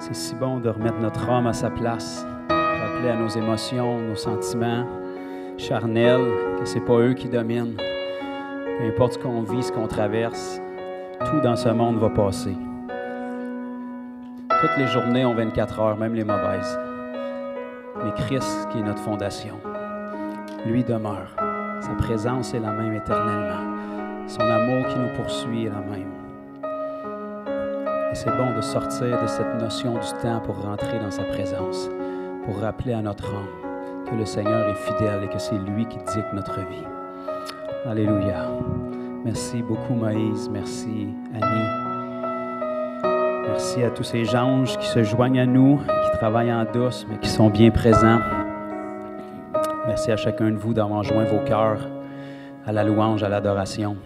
C'est si bon de remettre notre âme à sa place, rappeler à nos émotions, nos sentiments charnels, que ce n'est pas eux qui dominent. Peu importe ce qu'on vit, ce qu'on traverse, tout dans ce monde va passer. Toutes les journées ont 24 heures, même les mauvaises. Mais Christ, qui est notre fondation, lui demeure. Sa présence est la même éternellement. Son amour qui nous poursuit est la même. Et c'est bon de sortir de cette notion du temps pour rentrer dans sa présence, pour rappeler à notre âme que le Seigneur est fidèle et que c'est lui qui dicte notre vie. Alléluia. Merci beaucoup Moïse, merci Annie. Merci à tous ces anges qui se joignent à nous, qui travaillent en douce, mais qui sont bien présents. Merci à chacun de vous d'avoir joint vos cœurs à la louange, à l'adoration.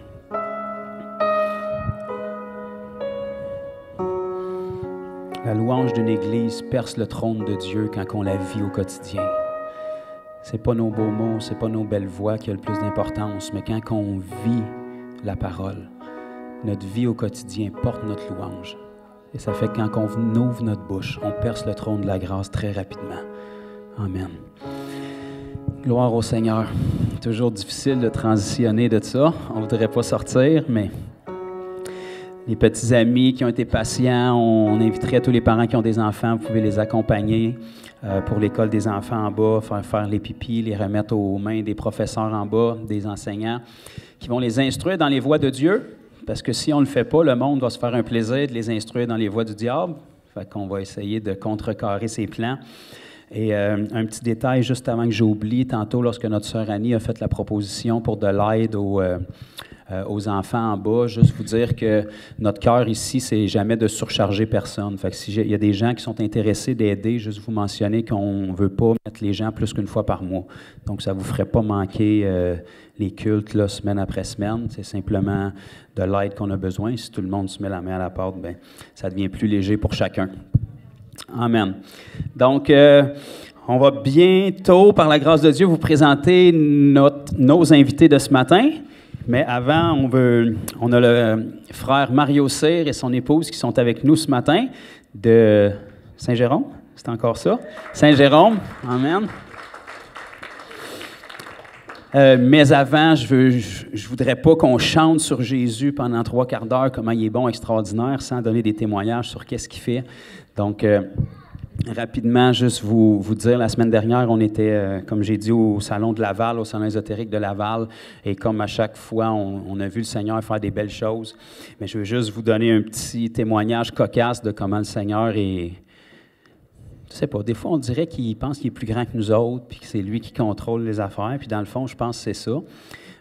La louange d'une Église perce le trône de Dieu quand on la vit au quotidien. Ce n'est pas nos beaux mots, ce n'est pas nos belles voix qui ont le plus d'importance, mais quand on vit la parole, notre vie au quotidien porte notre louange. Et ça fait que quand on ouvre notre bouche, on perce le trône de la grâce très rapidement. Amen. Gloire au Seigneur. Toujours difficile de transitionner de ça. On ne voudrait pas sortir, mais les petits amis qui ont été patients, on inviterait tous les parents qui ont des enfants, vous pouvez les accompagner pour l'école des enfants en bas, faire les pipis, les remettre aux mains des professeurs en bas, des enseignants, qui vont les instruire dans les voies de Dieu, parce que si on ne le fait pas, le monde va se faire un plaisir de les instruire dans les voies du diable. Fait qu'on va essayer de contrecarrer ses plans. Et un petit détail, juste avant que j'oublie, tantôt, lorsque notre sœur Annie a fait la proposition pour de l'aide aux enfants en bas, juste vous dire que notre cœur ici, c'est jamais de surcharger personne. Fait que s'il y a des gens qui sont intéressés d'aider, juste vous mentionner qu'on ne veut pas mettre les gens plus qu'une fois par mois. Donc, ça ne vous ferait pas manquer les cultes là, semaine après semaine. C'est simplement de l'aide qu'on a besoin. Si tout le monde se met la main à la porte, bien, ça devient plus léger pour chacun. Amen. Donc, on va bientôt, par la grâce de Dieu, vous présenter nos invités de ce matin. Mais avant, on a le frère Mario Cyr et son épouse qui sont avec nous ce matin de Saint-Jérôme. C'est encore ça? Saint-Jérôme. Amen. Mais avant, je voudrais pas qu'on chante sur Jésus pendant 3 quarts d'heure, comment il est bon, extraordinaire, sans donner des témoignages sur qu'est-ce qu'il fait. Donc, rapidement, juste vous dire, la semaine dernière, on était, comme j'ai dit, au salon de Laval, au salon ésotérique de Laval, et comme à chaque fois, on a vu le Seigneur faire des belles choses. Mais je veux juste vous donner un petit témoignage cocasse de comment le Seigneur est... Je sais pas, des fois, on dirait qu'il pense qu'il est plus grand que nous autres, puis que c'est lui qui contrôle les affaires, puis dans le fond, je pense que c'est ça.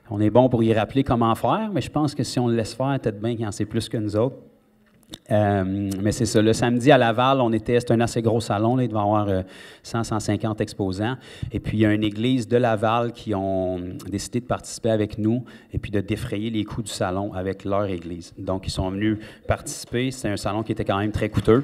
On est bon pour y rappeler comment faire, mais je pense que si on le laisse faire, peut-être bien qu'il en sait plus que nous autres. Mais c'est ça, le samedi à Laval, c'est un assez gros salon, là, il devait y avoir 100-150 exposants. Et puis, il y a une église de Laval qui ont décidé de participer avec nous et puis de défrayer les coûts du salon avec leur église. Donc, ils sont venus participer. C'est un salon qui était quand même très coûteux.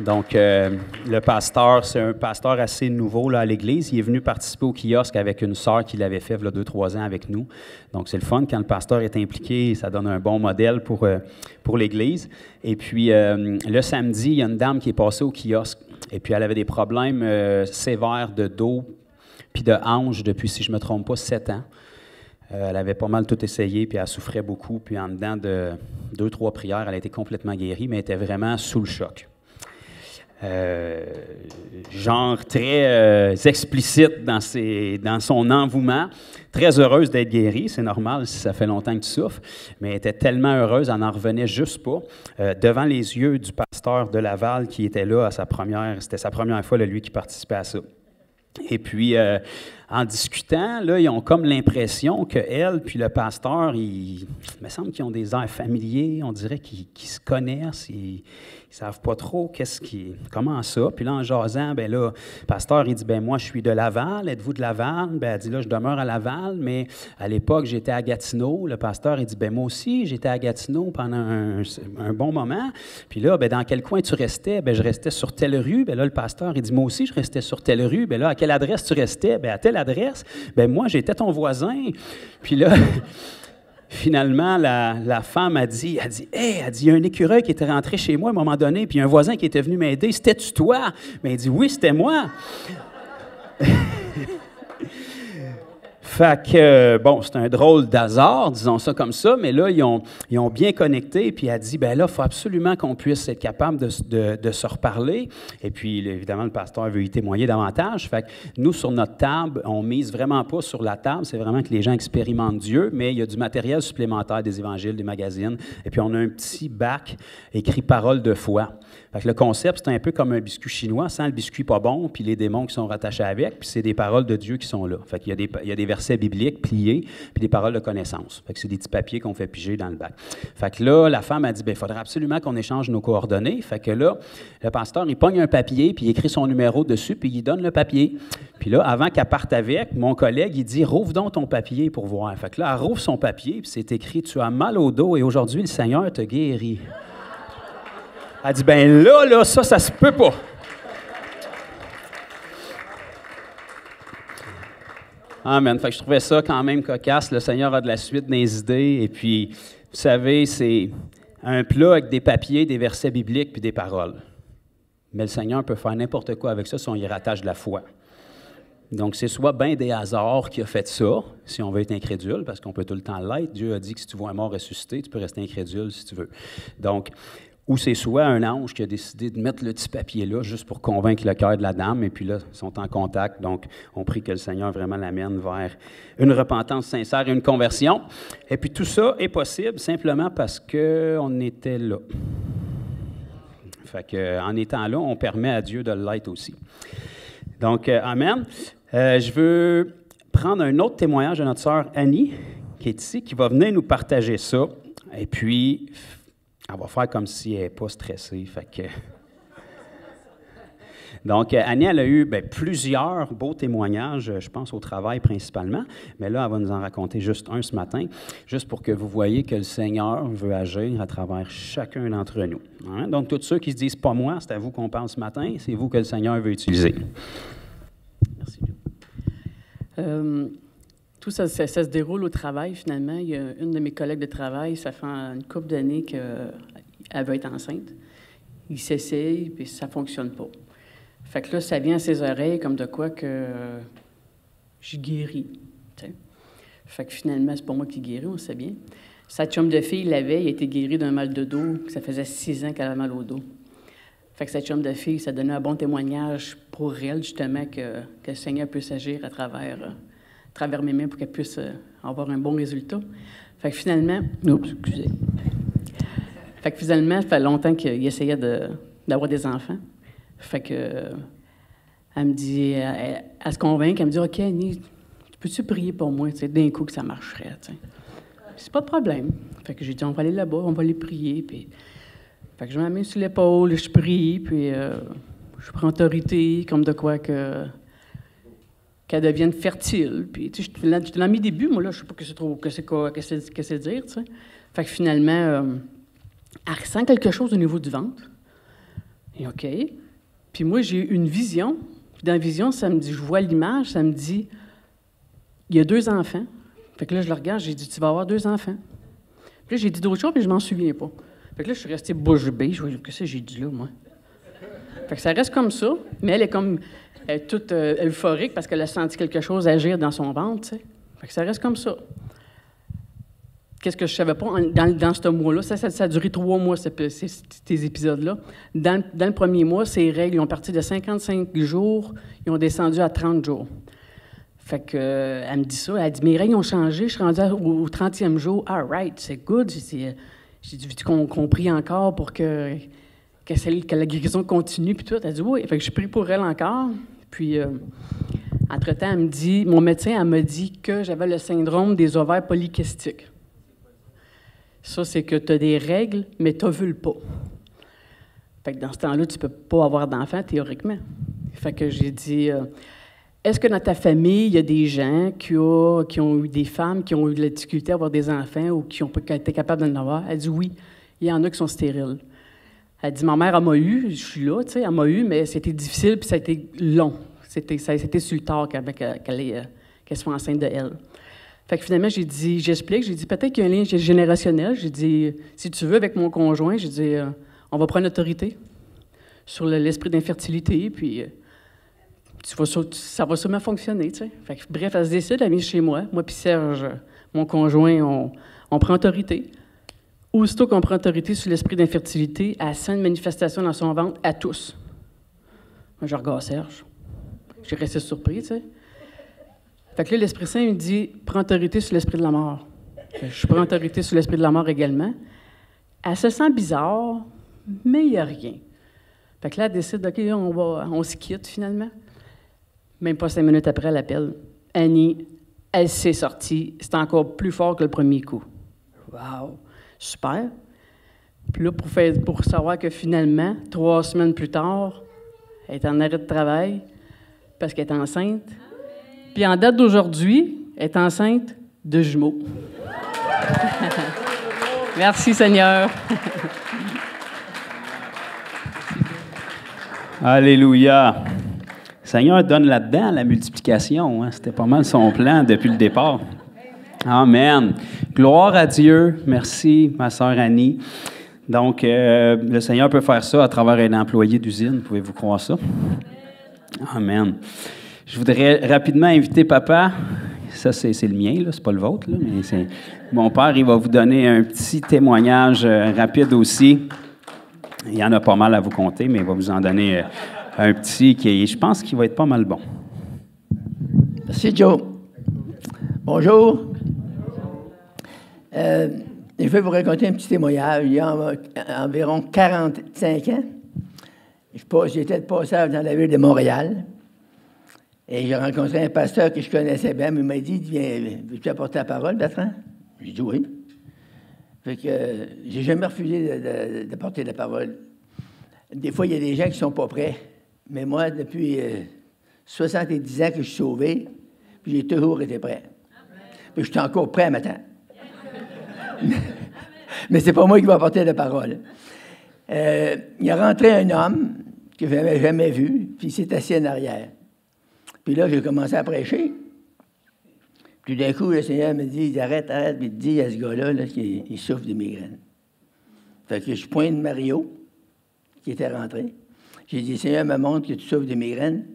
Donc, le pasteur, c'est un pasteur assez nouveau là, à l'Église. Il est venu participer au kiosque avec une sœur qui l'avait fait il y a 2-3 ans avec nous. Donc, c'est le fun. Quand le pasteur est impliqué, ça donne un bon modèle pour l'Église. Et puis, le samedi, il y a une dame qui est passée au kiosque. Et puis, elle avait des problèmes sévères de dos puis de hanche depuis, si je ne me trompe pas, 7 ans. Elle avait pas mal tout essayé, puis elle souffrait beaucoup. Puis, en dedans de 2-3 prières, elle a été complètement guérie, mais elle était vraiment sous le choc. Genre très explicite dans son envouement, très heureuse d'être guérie, c'est normal si ça fait longtemps que tu souffres, mais elle était tellement heureuse, elle n'en revenait juste pas, devant les yeux du pasteur de Laval qui était là c'était sa première fois, là, lui qui participait à ça. Et puis, en discutant, là, ils ont comme l'impression qu'elle puis le pasteur, il me semble qu'ils ont des airs familiers, on dirait qu'ils se connaissent, ils savent pas trop comment ça. Puis là, en jasant, ben là, le pasteur, il dit, ben moi, je suis de Laval, êtes-vous de Laval? Ben, elle dit, là, je demeure à Laval, mais à l'époque, j'étais à Gatineau. Le pasteur, il dit, ben moi aussi, j'étais à Gatineau pendant un bon moment. Puis là, ben dans quel coin tu restais? Ben je restais sur telle rue. Ben là, le pasteur, il dit, moi aussi, je restais sur telle rue. Ben là, à quelle adresse tu restais? Ben à telle adresse. Ben moi, j'étais ton voisin. Puis là... finalement, la femme a dit, hey, il y a un écureuil qui était rentré chez moi à un moment donné, puis un voisin qui était venu m'aider. C'était-tu toi? Mais elle dit, oui, c'était moi. Fait que, bon, c'est un drôle d'hasard, disons ça comme ça, mais là, ils ont bien connecté, puis elle a dit, ben là, il faut absolument qu'on puisse être capable de se reparler. Et puis, évidemment, le pasteur veut y témoigner davantage. Fait que nous, sur notre table, on mise vraiment pas sur la table, c'est vraiment que les gens expérimentent Dieu, mais il y a du matériel supplémentaire, des évangiles, des magazines, et puis on a un petit bac écrit « Parole de foi ». Fait que le concept, c'est un peu comme un biscuit chinois, sans le biscuit pas bon, puis les démons qui sont rattachés avec, puis c'est des paroles de Dieu qui sont là. Fait qu'il y a des versets bibliques pliés, puis des paroles de connaissance. Fait que c'est des petits papiers qu'on fait piger dans le bac. Fait que là, la femme a dit, bien, il faudrait absolument qu'on échange nos coordonnées. Fait que là, le pasteur, il pogne un papier, puis il écrit son numéro dessus, puis il donne le papier. Puis là, avant qu'elle parte avec, mon collègue, il dit, rouvre donc ton papier pour voir. Fait que là, elle rouvre son papier, puis c'est écrit, tu as mal au dos et aujourd'hui, le Seigneur te guérit. Elle dit, ben là, ça se peut pas. Amen. Fait que je trouvais ça quand même cocasse. Le Seigneur a de la suite dans les idées. Et puis, vous savez, c'est un plat avec des papiers, des versets bibliques puis des paroles. Mais le Seigneur peut faire n'importe quoi avec ça si on y rattache de la foi. Donc, c'est soit bien des hasards qui a fait ça, si on veut être incrédule, parce qu'on peut tout le temps l'être. Dieu a dit que si tu vois un mort ressuscité, tu peux rester incrédule si tu veux. Donc, ou c'est soit un ange qui a décidé de mettre le petit papier là juste pour convaincre le cœur de la dame, et puis là, ils sont en contact, donc on prie que le Seigneur vraiment l'amène vers une repentance sincère et une conversion. Et puis tout ça est possible simplement parce qu'on était là. Fait qu'en étant là, on permet à Dieu de l'être aussi. Donc, amen. Je veux prendre un autre témoignage de notre sœur Annie, qui est ici, qui va venir nous partager ça, et puis elle va faire comme si elle n'est pas stressée. Fait que... Donc, Annie, elle a eu plusieurs beaux témoignages, je pense au travail principalement, mais là, elle va nous en raconter juste un ce matin, juste pour que vous voyez que le Seigneur veut agir à travers chacun d'entre nous. Hein? Donc, tous ceux qui se disent « pas moi », c'est à vous qu'on parle ce matin, c'est vous que le Seigneur veut utiliser. Merci. Tout ça se déroule au travail, finalement. Il y a une de mes collègues de travail, ça fait une couple d'années qu'elle veut être enceinte. Il s'essaye, puis ça ne fonctionne pas. Fait que là, ça vient à ses oreilles comme de quoi que je guéris. T'sais. Fait que finalement, c'est pas moi qui guéris, on sait bien. Sa chum de fille, la veille, a été guérie d'un mal de dos. Ça faisait 6 ans qu'elle avait mal au dos. Fait que sa chum de fille, ça donnait un bon témoignage pour elle, justement, que le Seigneur puisse agir à travers mes mains pour qu'elle puisse avoir un bon résultat. Fait que finalement... Oups, excusez. Fait que finalement, ça fait longtemps qu'il essayait d'avoir des enfants. Fait que... elle me dit... Elle se convainc, elle me dit « OK, Annie, peux-tu prier pour moi? » D'un coup que ça marcherait, t'sais. C'est pas de problème. Fait que j'ai dit « On va aller là-bas, on va les prier. » Puis... Fait que je mets ma main sur l'épaule, je prie, puis je prends autorité, comme de quoi qu'elle devienne fertile. Puis, tu sais, je suis dans mes débuts, moi, là, je sais pas qu'est-ce que c'est dire, tu sais. Fait que finalement, elle ressent quelque chose au niveau du ventre. Et OK. Puis moi, j'ai eu une vision. Puis dans la vision, ça me dit, je vois l'image, ça me dit, il y a 2 enfants. Fait que là, je le regarde, j'ai dit, tu vas avoir 2 enfants. Puis là, j'ai dit d'autres choses, puis je m'en souviens pas. Fait que là, je suis restée bouche bée. Je vois, qu'est-ce que j'ai dit là, moi? Fait que ça reste comme ça, mais elle est comme toute euphorique parce qu'elle a senti quelque chose agir dans son ventre, tu sais. Fait que ça reste comme ça. Qu'est-ce que je savais pas dans ce mois-là? Ça a duré 3 mois, ces épisodes-là. Dans le premier mois, ces règles ils ont parti de 55 jours, ils ont descendu à 30 jours. Fait que, elle me dit ça, elle dit, mes règles ont changé, je suis rendue au 30e jour. All right, c'est good. J'ai dit, veux-tu qu'on prie encore pour que la guérison continue, puis tout. Elle dit, oui. Fait que je prie pour elle encore. Puis, entre-temps, elle me dit, mon médecin, elle m'a dit que j'avais le syndrome des ovaires polykystiques. Ça, c'est que tu as des règles, mais tu n'ovules pas. Fait que dans ce temps-là, tu ne peux pas avoir d'enfant, théoriquement. Fait que j'ai dit, est-ce que dans ta famille, il y a des gens qui ont eu des femmes qui ont eu de la difficulté à avoir des enfants ou qui ont pas été capables d'en avoir? Elle dit oui, il y en a qui sont stériles. Elle dit, ma mère, elle m'a eu, je suis là, tu sais, elle m'a eu, mais c'était difficile puis ça a été long. C'était sur le tard qu'elle se soit enceinte de elle. Fait que finalement, j'ai dit peut-être qu'il y a un lien générationnel. J'ai dit, si tu veux, avec mon conjoint, j'ai dit, on va prendre autorité sur l'esprit d'infertilité, puis ça va sûrement fonctionner, tu sais. Fait que, bref, elle se décide, elle vient chez moi. Moi puis Serge, mon conjoint, on prend autorité. Aussitôt qu'on prend autorité sur l'esprit d'infertilité, elle sent une manifestation dans son ventre à tous. Moi, je regarde Serge. J'ai resté surpris, tu sais. Fait que là, l'Esprit Saint me dit « Prends autorité sur l'esprit de la mort ». Je prends autorité sur l'esprit de la mort également. Elle se sent bizarre, mais il n'y a rien. Fait que là, elle décide « OK, on se quitte finalement ». Même pas 5 minutes après, elle appelle. Annie, elle s'est sortie. C'est encore plus fort que le premier coup. Wow! Super! Puis là, pour savoir que finalement, 3 semaines plus tard, elle est en arrêt de travail parce qu'elle est enceinte. Puis en date d'aujourd'hui, elle est enceinte de jumeaux. Merci, Seigneur. Alléluia. Le Seigneur donne là-dedans la multiplication. Hein? C'était pas mal son plan depuis le départ. Amen. Gloire à Dieu. Merci, ma sœur Annie. Donc, le Seigneur peut faire ça à travers un employé d'usine. Pouvez-vous croire ça? Amen. Je voudrais rapidement inviter papa. Ça, c'est le mien, là, c'est pas le vôtre, là, mais c'est mon père. Il va vous donner un petit témoignage rapide aussi. Il y en a pas mal à vous conter, mais il va vous en donner un petit qui, je pense, qu'il va être pas mal bon. Merci, Joe. Bonjour. Je vais vous raconter un petit témoignage. Il y a environ 45 ans, j'étais de passage dans la ville de Montréal. Et j'ai rencontré un pasteur que je connaissais bien, mais il m'a dit, viens, veux-tu apporter la parole, Bertrand? J'ai dit oui. Fait que j'ai jamais refusé d'apporter la parole. Des fois, il y a des gens qui ne sont pas prêts. Mais moi, depuis 70 ans que je suis sauvé, puis j'ai toujours été prêt. Puis je suis encore prêt maintenant. Mais c'est pas moi qui vais apporter la parole. Il est rentré un homme que je n'avais jamais vu, puis il s'est assis en arrière. Puis là, j'ai commencé à prêcher. Puis d'un coup, le Seigneur me dit, arrête, puis il dit à ce gars-là qu'il souffre de migraine. Fait que je pointe Mario, qui était rentré. J'ai dit, Seigneur me montre que tu souffres de migraine.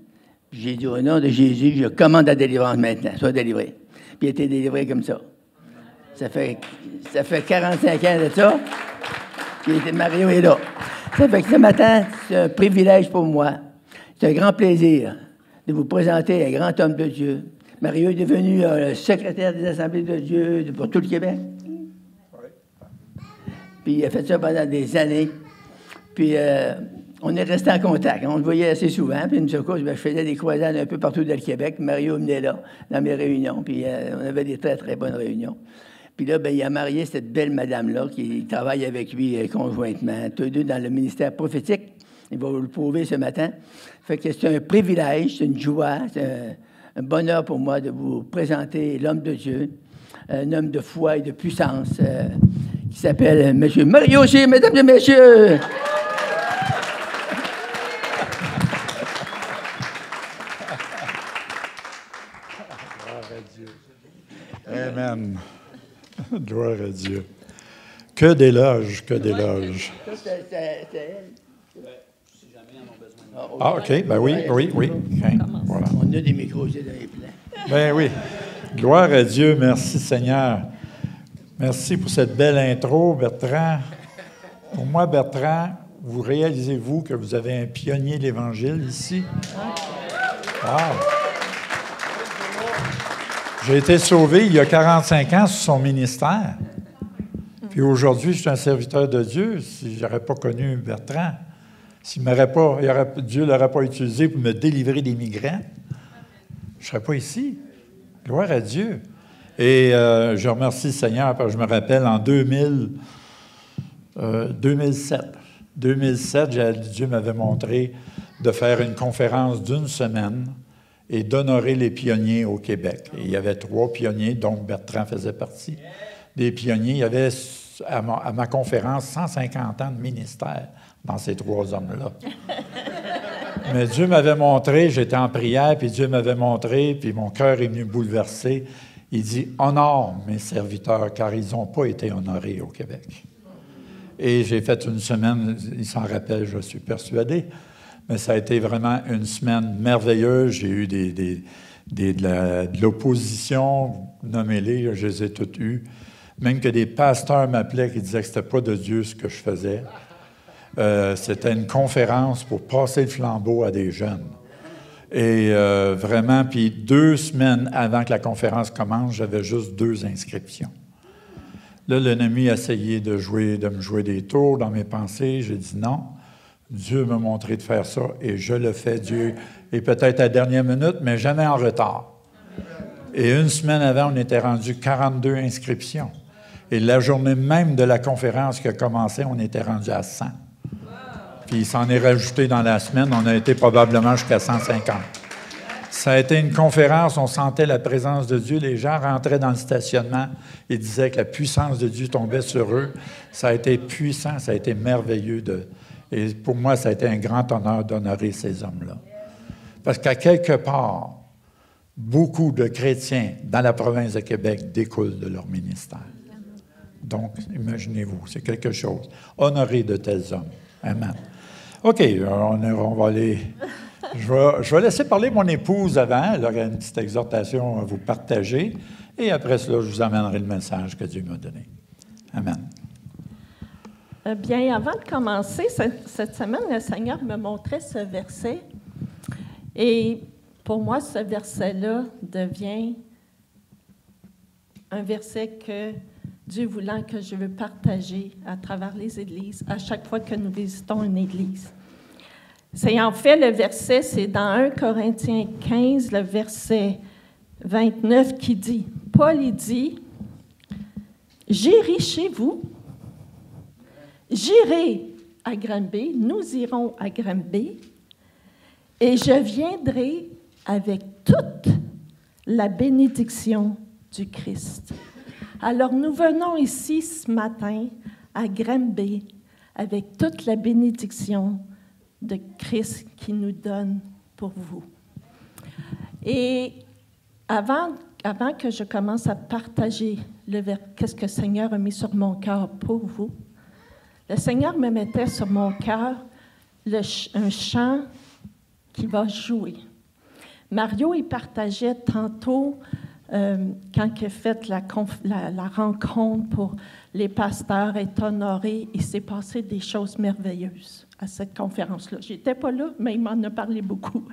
Puis j'ai dit, au nom de Jésus, je commande la délivrance maintenant, sois délivré. Puis il a été délivré comme ça. Ça fait 45 ans de ça. Puis Mario est là. Ça fait que ce matin, c'est un privilège pour moi. C'est un grand plaisir de vous présenter un grand homme de Dieu. Mario est devenu le secrétaire des Assemblées de Dieu pour tout le Québec. Puis il a fait ça pendant des années. Puis on est resté en contact. On le voyait assez souvent. Puis une secours, je faisais des croisades un peu partout dans le Québec. Mario venait là, dans mes réunions. Puis on avait des très, très bonnes réunions. Puis là, il a marié cette belle madame-là qui travaille avec lui conjointement, tous deux dans le ministère prophétique. Il va vous le prouver ce matin. Fait que c'est un privilège, c'est une joie, c'est un bonheur pour moi de vous présenter l'homme de Dieu, un homme de foi et de puissance qui s'appelle M. Mario G, mesdames et messieurs. Gloire à Dieu. Amen. Gloire à Dieu. Que d'éloges, que d'éloges. C'est elle. Ah, OK. Ben oui. Okay. Voilà. On a des micros, c'est dans les plans. Ben oui. Gloire à Dieu. Merci, Seigneur. Merci pour cette belle intro, Bertrand. Pour moi, Bertrand, vous réalisez-vous que vous avez un pionnier de l'Évangile ici? Wow! J'ai été sauvé il y a 45 ans sur son ministère. Puis aujourd'hui, je suis un serviteur de Dieu. Si je n'aurais pas connu Bertrand, Dieu ne l'aurait pas utilisé pour me délivrer des migraines, je ne serais pas ici. Gloire à Dieu. Et je remercie le Seigneur parce que je me rappelle en 2007, Dieu m'avait montré de faire une conférence d'1 semaine et d'honorer les pionniers au Québec. Et il y avait 3 pionniers, dont Bertrand faisait partie des pionniers. Il y avait à ma conférence 150 ans de ministère dans ces 3 hommes-là. Mais Dieu m'avait montré, j'étais en prière, puis Dieu m'avait montré, puis mon cœur est venu bouleversé. Il dit « Honore mes serviteurs, car ils n'ont pas été honorés au Québec. » Et j'ai fait une semaine, il s'en rappelle, je suis persuadé, mais ça a été vraiment une semaine merveilleuse. J'ai eu de l'opposition, nommez-les, je les ai toutes eues. Même que des pasteurs m'appelaient qui disaient que ce n'était pas de Dieu ce que je faisais. C'était une conférence pour passer le flambeau à des jeunes. Et vraiment, puis 2 semaines avant que la conférence commence, j'avais juste 2 inscriptions. Là, l'ennemi a essayé de me jouer des tours dans mes pensées. J'ai dit non. Dieu m'a montré de faire ça et je le fais. Dieu est peut-être à la dernière minute, mais jamais en retard. Et 1 semaine avant, on était rendu 42 inscriptions. Et la journée même de la conférence qui a commencé, on était rendu à 100. Puis il s'en est rajouté dans la semaine. On a été probablement jusqu'à 150. Ça a été une conférence, on sentait la présence de Dieu. Les gens rentraient dans le stationnement et disaient que la puissance de Dieu tombait sur eux. Ça a été puissant, ça a été merveilleux. Et pour moi, ça a été un grand honneur d'honorer ces hommes-là. Parce qu'à quelque part, beaucoup de chrétiens dans la province de Québec découlent de leur ministère. Donc, imaginez-vous, c'est quelque chose. Honorer de tels hommes. Amen. OK, on va aller... Je vais laisser parler mon épouse avant. Elle aura une petite exhortation à vous partager. Et après cela, je vous amènerai le message que Dieu m'a donné. Amen. Bien, avant de commencer, cette semaine, le Seigneur me montrait ce verset. Et pour moi, ce verset-là devient un verset que Dieu voulant que je veux partager à travers les églises à chaque fois que nous visitons une église. C'est en fait le verset, c'est dans 1 Corinthiens 15, le verset 29 qui dit, Paul il dit, « J'irai chez vous, j'irai à Granby, nous irons à Granby, et je viendrai avec toute la bénédiction du Christ. » Alors nous venons ici ce matin à Granby avec toute la bénédiction de Christ qui nous donne pour vous. Et avant que je commence à partager qu'est-ce que le Seigneur a mis sur mon cœur pour vous, le Seigneur me mettait sur mon cœur un chant qui va jouer. Mario, il partageait tantôt, quand il a fait la rencontre pour les pasteurs est honoré, il s'est passé des choses merveilleuses à cette conférence-là. Je n'étais pas là, mais il m'en a parlé beaucoup.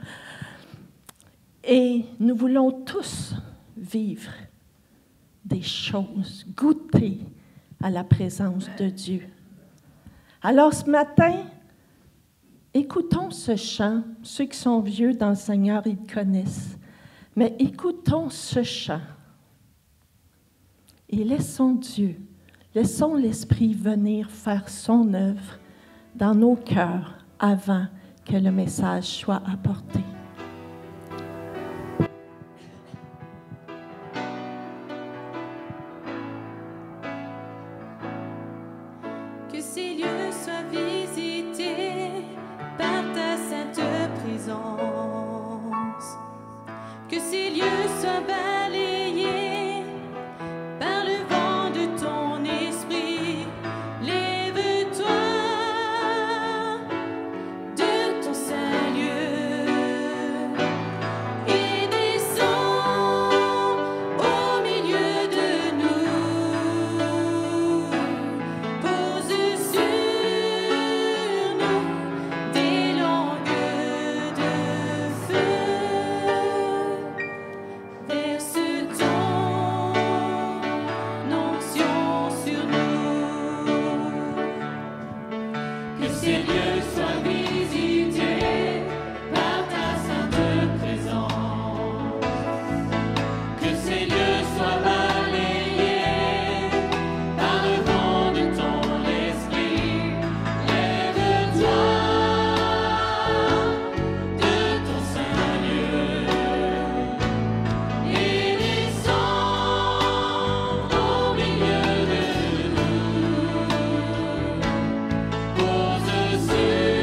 Et nous voulons tous vivre des choses, goûter à la présence de Dieu. Alors ce matin, écoutons ce chant. Ceux qui sont vieux dans le Seigneur, ils le connaissent. Mais écoutons ce chant. Et laissons Dieu, laissons l'Esprit venir faire son œuvre dans nos cœurs avant que le message soit apporté. Que ces lieux soient visités par ta sainte présence. Que ces lieux soient balayés par le vent de ton esprit. Lève-toi de ton saint lieu et descends au milieu de nous. Pose sur nous des langues de feu. Verse ton onction sur nous. Que ces lieux soient visités par ta sainte présence. Que ces lieux soient balayés par le vent de ton esprit. Lève-toi de ton saint lieu et descends au milieu de nous. Pose sur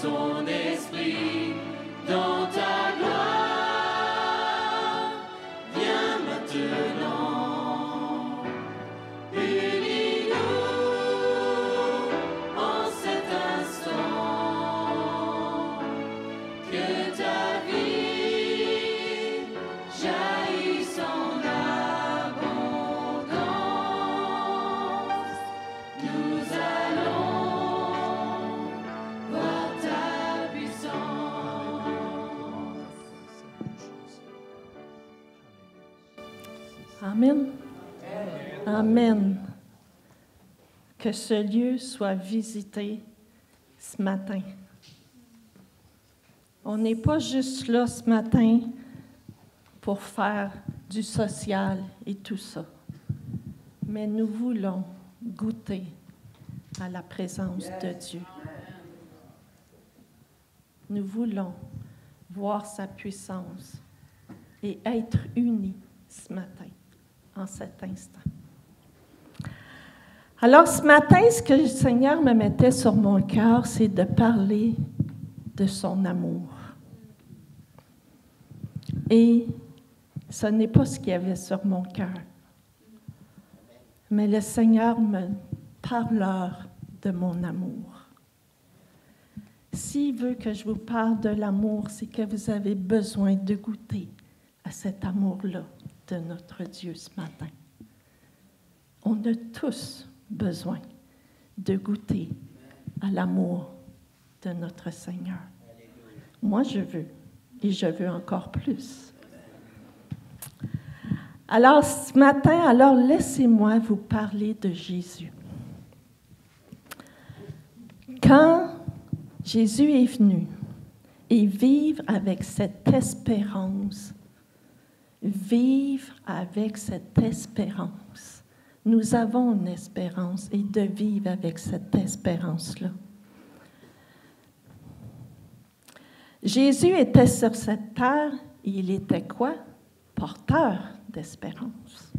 ton esprit dans ta gloire. Viens maintenant, unis-nous en cet instant, que ta vie jaillisse en abondance. Nous allons voir ta puissance. Amen. Amen. Que ce lieu soit visité ce matin. On n'est pas juste là ce matin pour faire du social et tout ça, mais nous voulons goûter à la présence de Dieu. Nous voulons voir sa puissance et être unis ce matin, en cet instant. Alors ce matin, ce que le Seigneur me mettait sur mon cœur, c'est de parler de son amour. Et ce n'est pas ce qu'il y avait sur mon cœur. Mais le Seigneur me parle de mon amour. S'il veut que je vous parle de l'amour, c'est que vous avez besoin de goûter à cet amour-là de notre Dieu ce matin. On a tous besoin de goûter à l'amour de notre Seigneur. Moi, je veux, et je veux encore plus. Alors, ce matin, laissez-moi vous parler de Jésus. Quand Jésus est venu et vivre avec cette espérance, nous avons une espérance et de vivre avec cette espérance-là. Jésus était sur cette terre et il était quoi? Porteur d'espérance.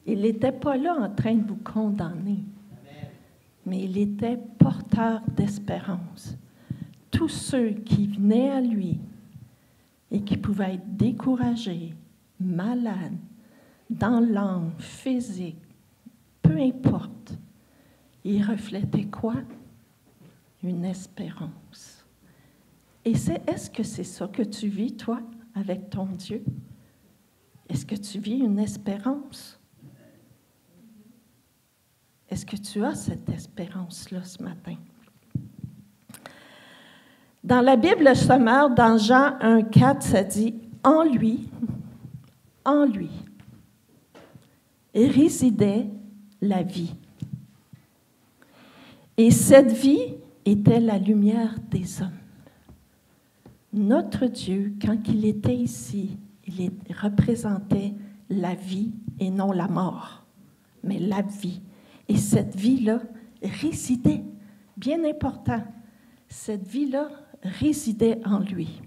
Il n'était pas là en train de vous condamner, mais il était porteur d'espérance. Tous ceux qui venaient à lui et qui pouvaient être découragés, malades, dans l'âme, physique, peu importe, il reflétait quoi? Une espérance. Et est-ce que c'est ça que tu vis, toi, avec ton Dieu? Est-ce que tu vis une espérance? Est-ce que tu as cette espérance-là ce matin? Dans la Bible, le sommaire, dans Jean 1,4, ça dit « En lui, résidait la vie. Et cette vie était la lumière des hommes. » Notre Dieu, quand il était ici, il représentait la vie et non la mort, mais la vie. Et cette vie-là résidait, bien important, cette vie-là résidait en lui.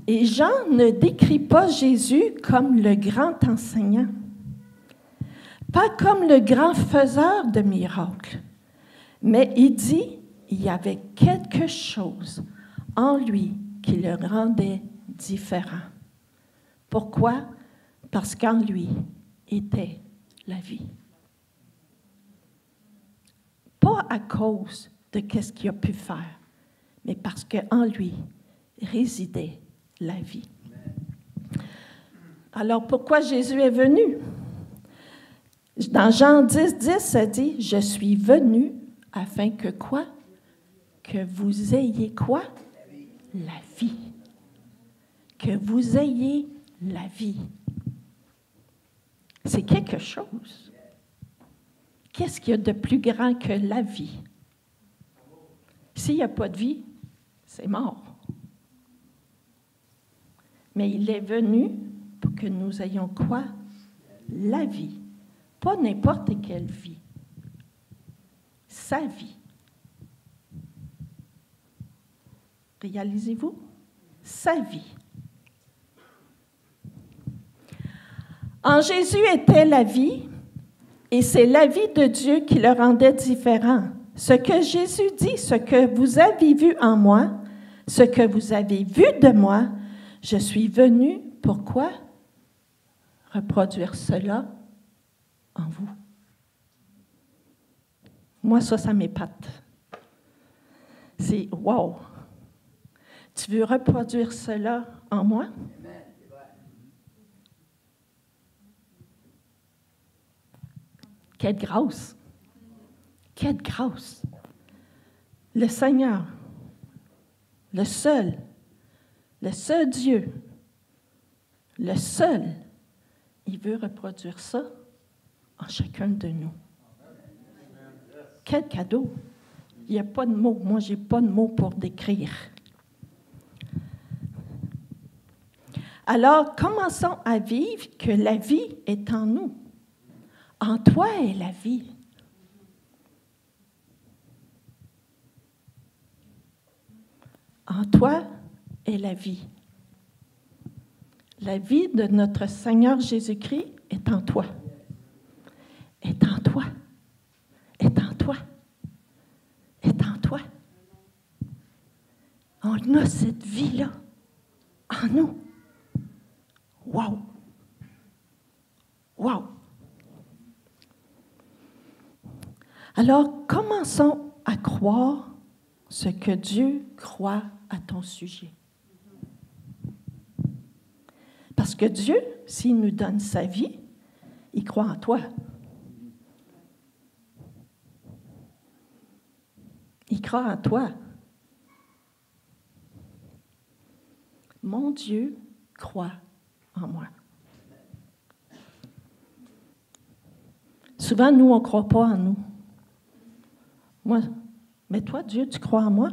Et Jean ne décrit pas Jésus comme le grand enseignant, pas comme le grand faiseur de miracles, mais il dit il y avait quelque chose en lui qui le rendait différent. Pourquoi? Parce qu'en lui était la vie. Pas à cause de ce qu'il a pu faire, mais parce qu'en lui résidait la vie. Alors, pourquoi Jésus est venu? Dans Jean 10, ça dit, « Je suis venu afin que quoi? Que vous ayez quoi? La vie. Que vous ayez la vie. » C'est quelque chose. Qu'est-ce qu'il y a de plus grand que la vie? S'il n'y a pas de vie, c'est mort. Mais il est venu pour que nous ayons quoi? La vie. Pas n'importe quelle vie. Sa vie. Réalisez-vous? Sa vie. En Jésus était la vie, et c'est la vie de Dieu qui le rendait différent. Ce que Jésus dit, ce que vous avez vu en moi, ce que vous avez vu de moi, je suis venu, pourquoi? Reproduire cela en vous. Moi, ça m'épate. C'est « wow! Tu veux reproduire cela en moi? » Quelle grâce! Quelle grâce! Le Seigneur, le seul Dieu, le seul, il veut reproduire ça en chacun de nous. Quel cadeau! Il n'y a pas de mots. Moi, je n'ai pas de mots pour décrire. Alors, commençons à vivre que la vie est en nous. En toi est la vie. En toi est la vie. La vie de notre Seigneur Jésus-Christ est en toi. Est en toi. Est en toi. Est en toi. On a cette vie-là en nous. Wow! Wow! Alors, commençons à croire ce que Dieu croit à ton sujet. Parce que Dieu, s'il nous donne sa vie, il croit en toi. Il croit en toi. Mon Dieu croit en moi. Souvent, nous, on ne croit pas en nous. Moi, mais toi, Dieu, tu crois en moi?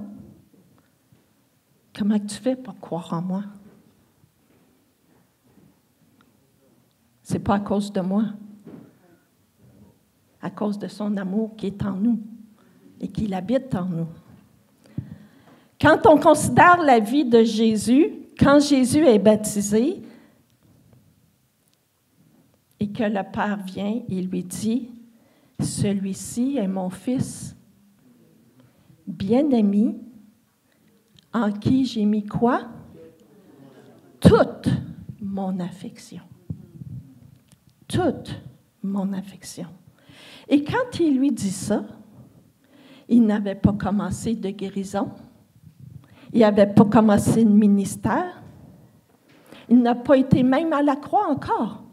Comment tu fais pour croire en moi? C'est pas à cause de moi. À cause de son amour qui est en nous et qui habite en nous. Quand on considère la vie de Jésus, quand Jésus est baptisé et que le Père vient, il lui dit, « Celui-ci est mon Fils bien-aimé, en qui j'ai mis quoi? Toute mon affection. » Toute mon affection. Et quand il lui dit ça, il n'avait pas commencé de guérison, il n'avait pas commencé de ministère, il n'a pas été même à la croix encore.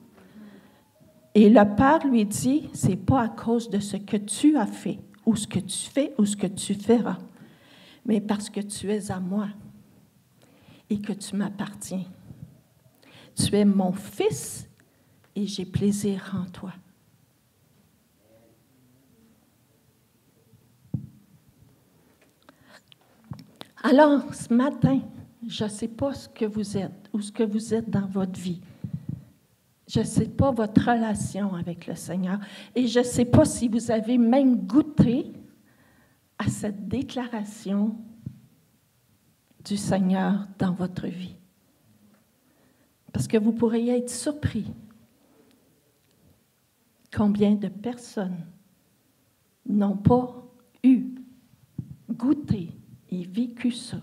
Et le Père lui dit, c'est pas à cause de ce que tu as fait, ou ce que tu fais, ou ce que tu feras, mais parce que tu es à moi et que tu m'appartiens. Tu es mon Fils et j'ai plaisir en toi. Alors, ce matin, je ne sais pas ce que vous êtes ou ce que vous êtes dans votre vie. Je ne sais pas votre relation avec le Seigneur. Et je ne sais pas si vous avez même goûté à cette déclaration du Seigneur dans votre vie. Parce que vous pourriez être surpris combien de personnes n'ont pas goûté et vécu ça.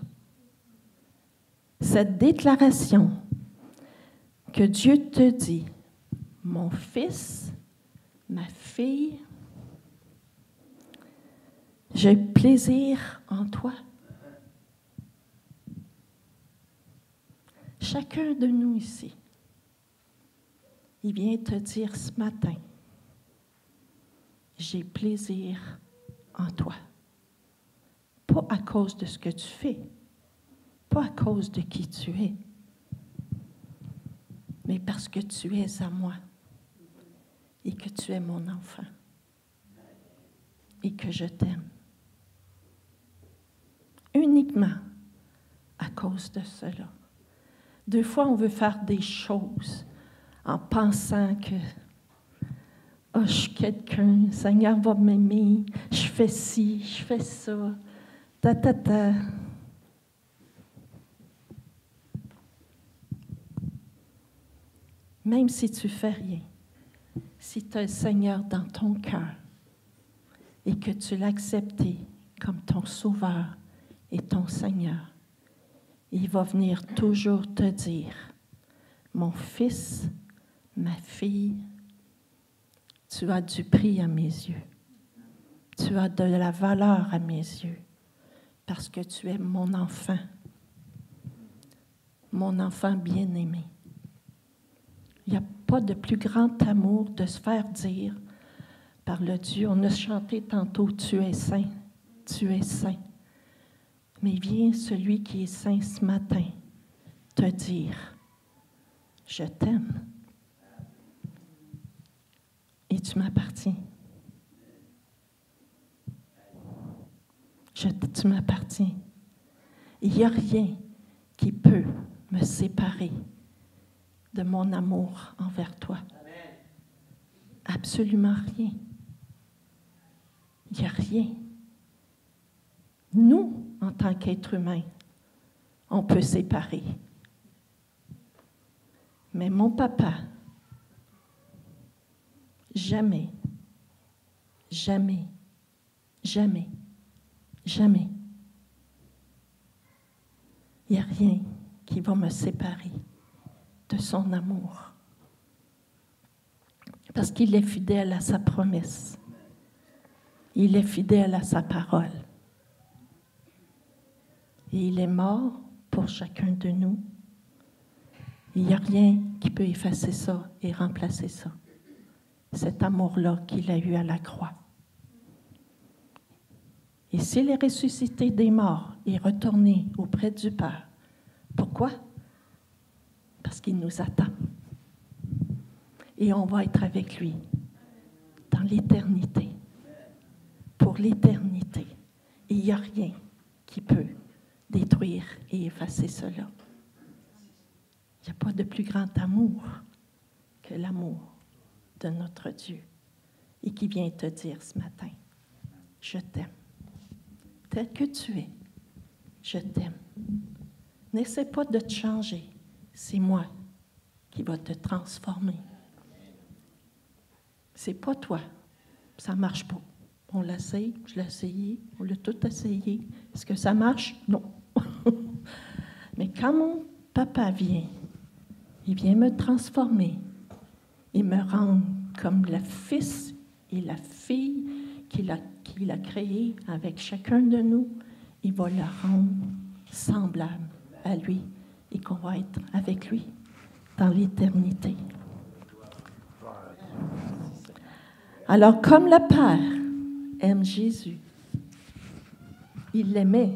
Cette déclaration que Dieu te dit, mon fils, ma fille, j'ai plaisir en toi. Chacun de nous ici, il vient te dire ce matin, j'ai plaisir en toi. Pas à cause de ce que tu fais, pas à cause de qui tu es, mais parce que tu es à moi et que tu es mon enfant et que je t'aime. Uniquement à cause de cela. Deux fois, on veut faire des choses en pensant que je suis quelqu'un, le Seigneur va m'aimer, je fais ci, je fais ça, ta. Même si tu fais rien, si tu as le Seigneur dans ton cœur, et que tu l'as accepté comme ton Sauveur et ton Seigneur, il va venir toujours te dire, mon fils, ma fille, tu as du prix à mes yeux. Tu as de la valeur à mes yeux parce que tu es mon enfant bien-aimé. Il n'y a pas de plus grand amour de se faire dire par le Dieu. On a chanté tantôt, tu es saint, tu es saint. Mais vient celui qui est saint ce matin te dire, je t'aime et tu m'appartiens. Tu m'appartiens. Il n'y a rien qui peut me séparer de mon amour envers toi. Absolument rien. Il n'y a rien. Nous, en tant qu'êtres humains, on peut séparer. Mais mon papa, jamais, jamais, jamais, jamais, il n'y a rien qui va me séparer de son amour. Parce qu'il est fidèle à sa promesse. Il est fidèle à sa parole. Et il est mort pour chacun de nous. Il n'y a rien qui peut effacer ça et remplacer ça. Cet amour-là qu'il a eu à la croix. Et s'il est ressuscité des morts et retourné auprès du Père, pourquoi? Parce qu'il nous attend. Et on va être avec lui dans l'éternité. Pour l'éternité. Et il n'y a rien qui peut détruire et effacer cela. Il n'y a pas de plus grand amour que l'amour de notre Dieu et qui vient te dire ce matin, je t'aime. Tel que tu es, je t'aime. N'essaie pas de te changer. C'est moi qui va te transformer. C'est pas toi. Ça ne marche pas. On l'essaye, je l'ai essayé, on l'a tout essayé. Est-ce que ça marche? Non. Mais quand mon papa vient, il vient me transformer. Il me rend comme le fils et la fille qu'il a créé avec chacun de nous. Il va le rendre semblable à lui et qu'on va être avec lui dans l'éternité. Alors, comme le Père aime Jésus, il l'aimait,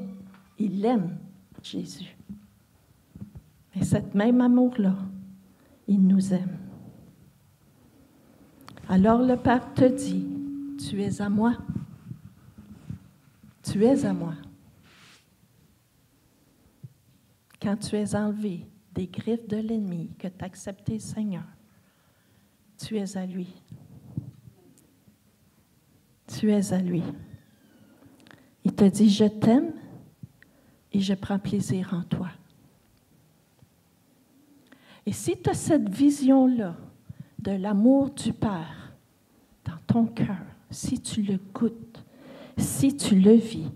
il aime Jésus. Mais cet même amour-là, il nous aime. Alors le Père te dit, tu es à moi. Tu es à moi. Quand tu es enlevé des griffes de l'ennemi, que tu as accepté, Seigneur, tu es à lui. Tu es à lui. Il te dit, je t'aime et je prends plaisir en toi. Et si tu as cette vision-là de l'amour du Père dans ton cœur, si tu le goûtes, si tu le vis,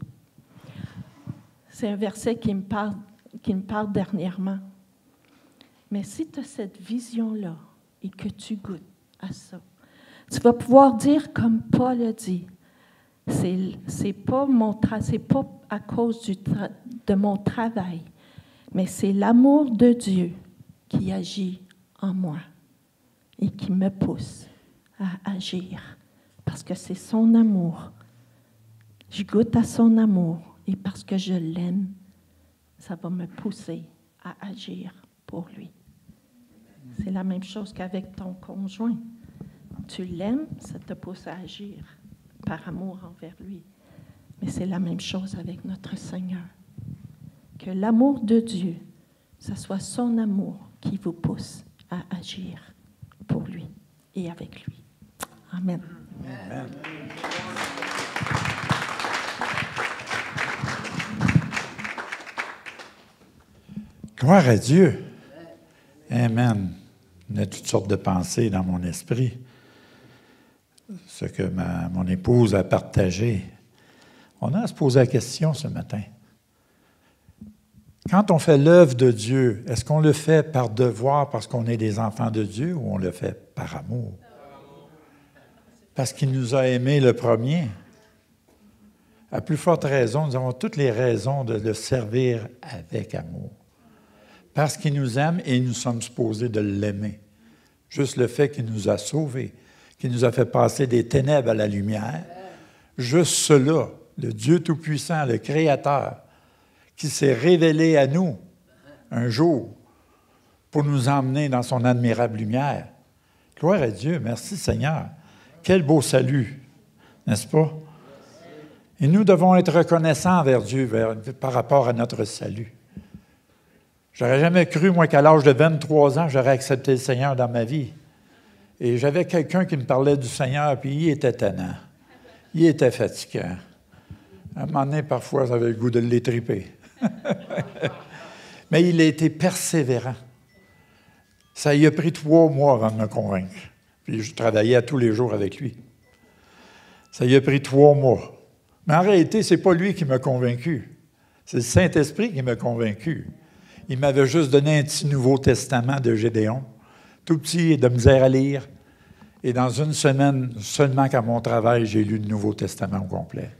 c'est un verset qui me parle dernièrement. Mais si tu as cette vision-là et que tu goûtes à ça, tu vas pouvoir dire comme Paul a dit, c'est pas à cause de mon travail, mais c'est l'amour de Dieu qui agit en moi et qui me pousse à agir. Parce que c'est son amour. Je goûte à son amour et parce que je l'aime, ça va me pousser à agir pour lui. C'est la même chose qu'avec ton conjoint. Tu l'aimes, ça te pousse à agir par amour envers lui. Mais c'est la même chose avec notre Seigneur. Que l'amour de Dieu, ça soit son amour qui vous pousse à agir pour lui et avec lui. Amen. Amen. Gloire à Dieu. Amen. Il y a toutes sortes de pensées dans mon esprit. ce que mon épouse a partagé. On a à se poser la question ce matin. Quand on fait l'œuvre de Dieu, est-ce qu'on le fait par devoir parce qu'on est des enfants de Dieu ou on le fait par amour? Parce qu'il nous a aimés le premier. À plus forte raison, nous avons toutes les raisons de le servir avec amour. Parce qu'il nous aime et nous sommes supposés de l'aimer. Juste le fait qu'il nous a sauvés, qu'il nous a fait passer des ténèbres à la lumière, juste cela, le Dieu Tout-Puissant, le Créateur, qui s'est révélé à nous un jour pour nous emmener dans son admirable lumière. Gloire à Dieu, merci Seigneur. Quel beau salut, n'est-ce pas? Et nous devons être reconnaissants envers Dieu par rapport à notre salut. J'aurais jamais cru, moi, qu'à l'âge de 23 ans, j'aurais accepté le Seigneur dans ma vie. Et j'avais quelqu'un qui me parlait du Seigneur, puis il était tannant. Il était fatigant. À un moment donné, parfois, j'avais le goût de l'étriper. Mais il a été persévérant. Ça y a pris 3 mois avant de me convaincre. Puis je travaillais tous les jours avec lui. Ça y a pris 3 mois. Mais en réalité, ce n'est pas lui qui m'a convaincu. C'est le Saint-Esprit qui m'a convaincu. Il m'avait juste donné un petit Nouveau Testament de Gédéon, tout petit et de misère à lire. Et dans une semaine, seulement qu'à mon travail, j'ai lu le Nouveau Testament au complet.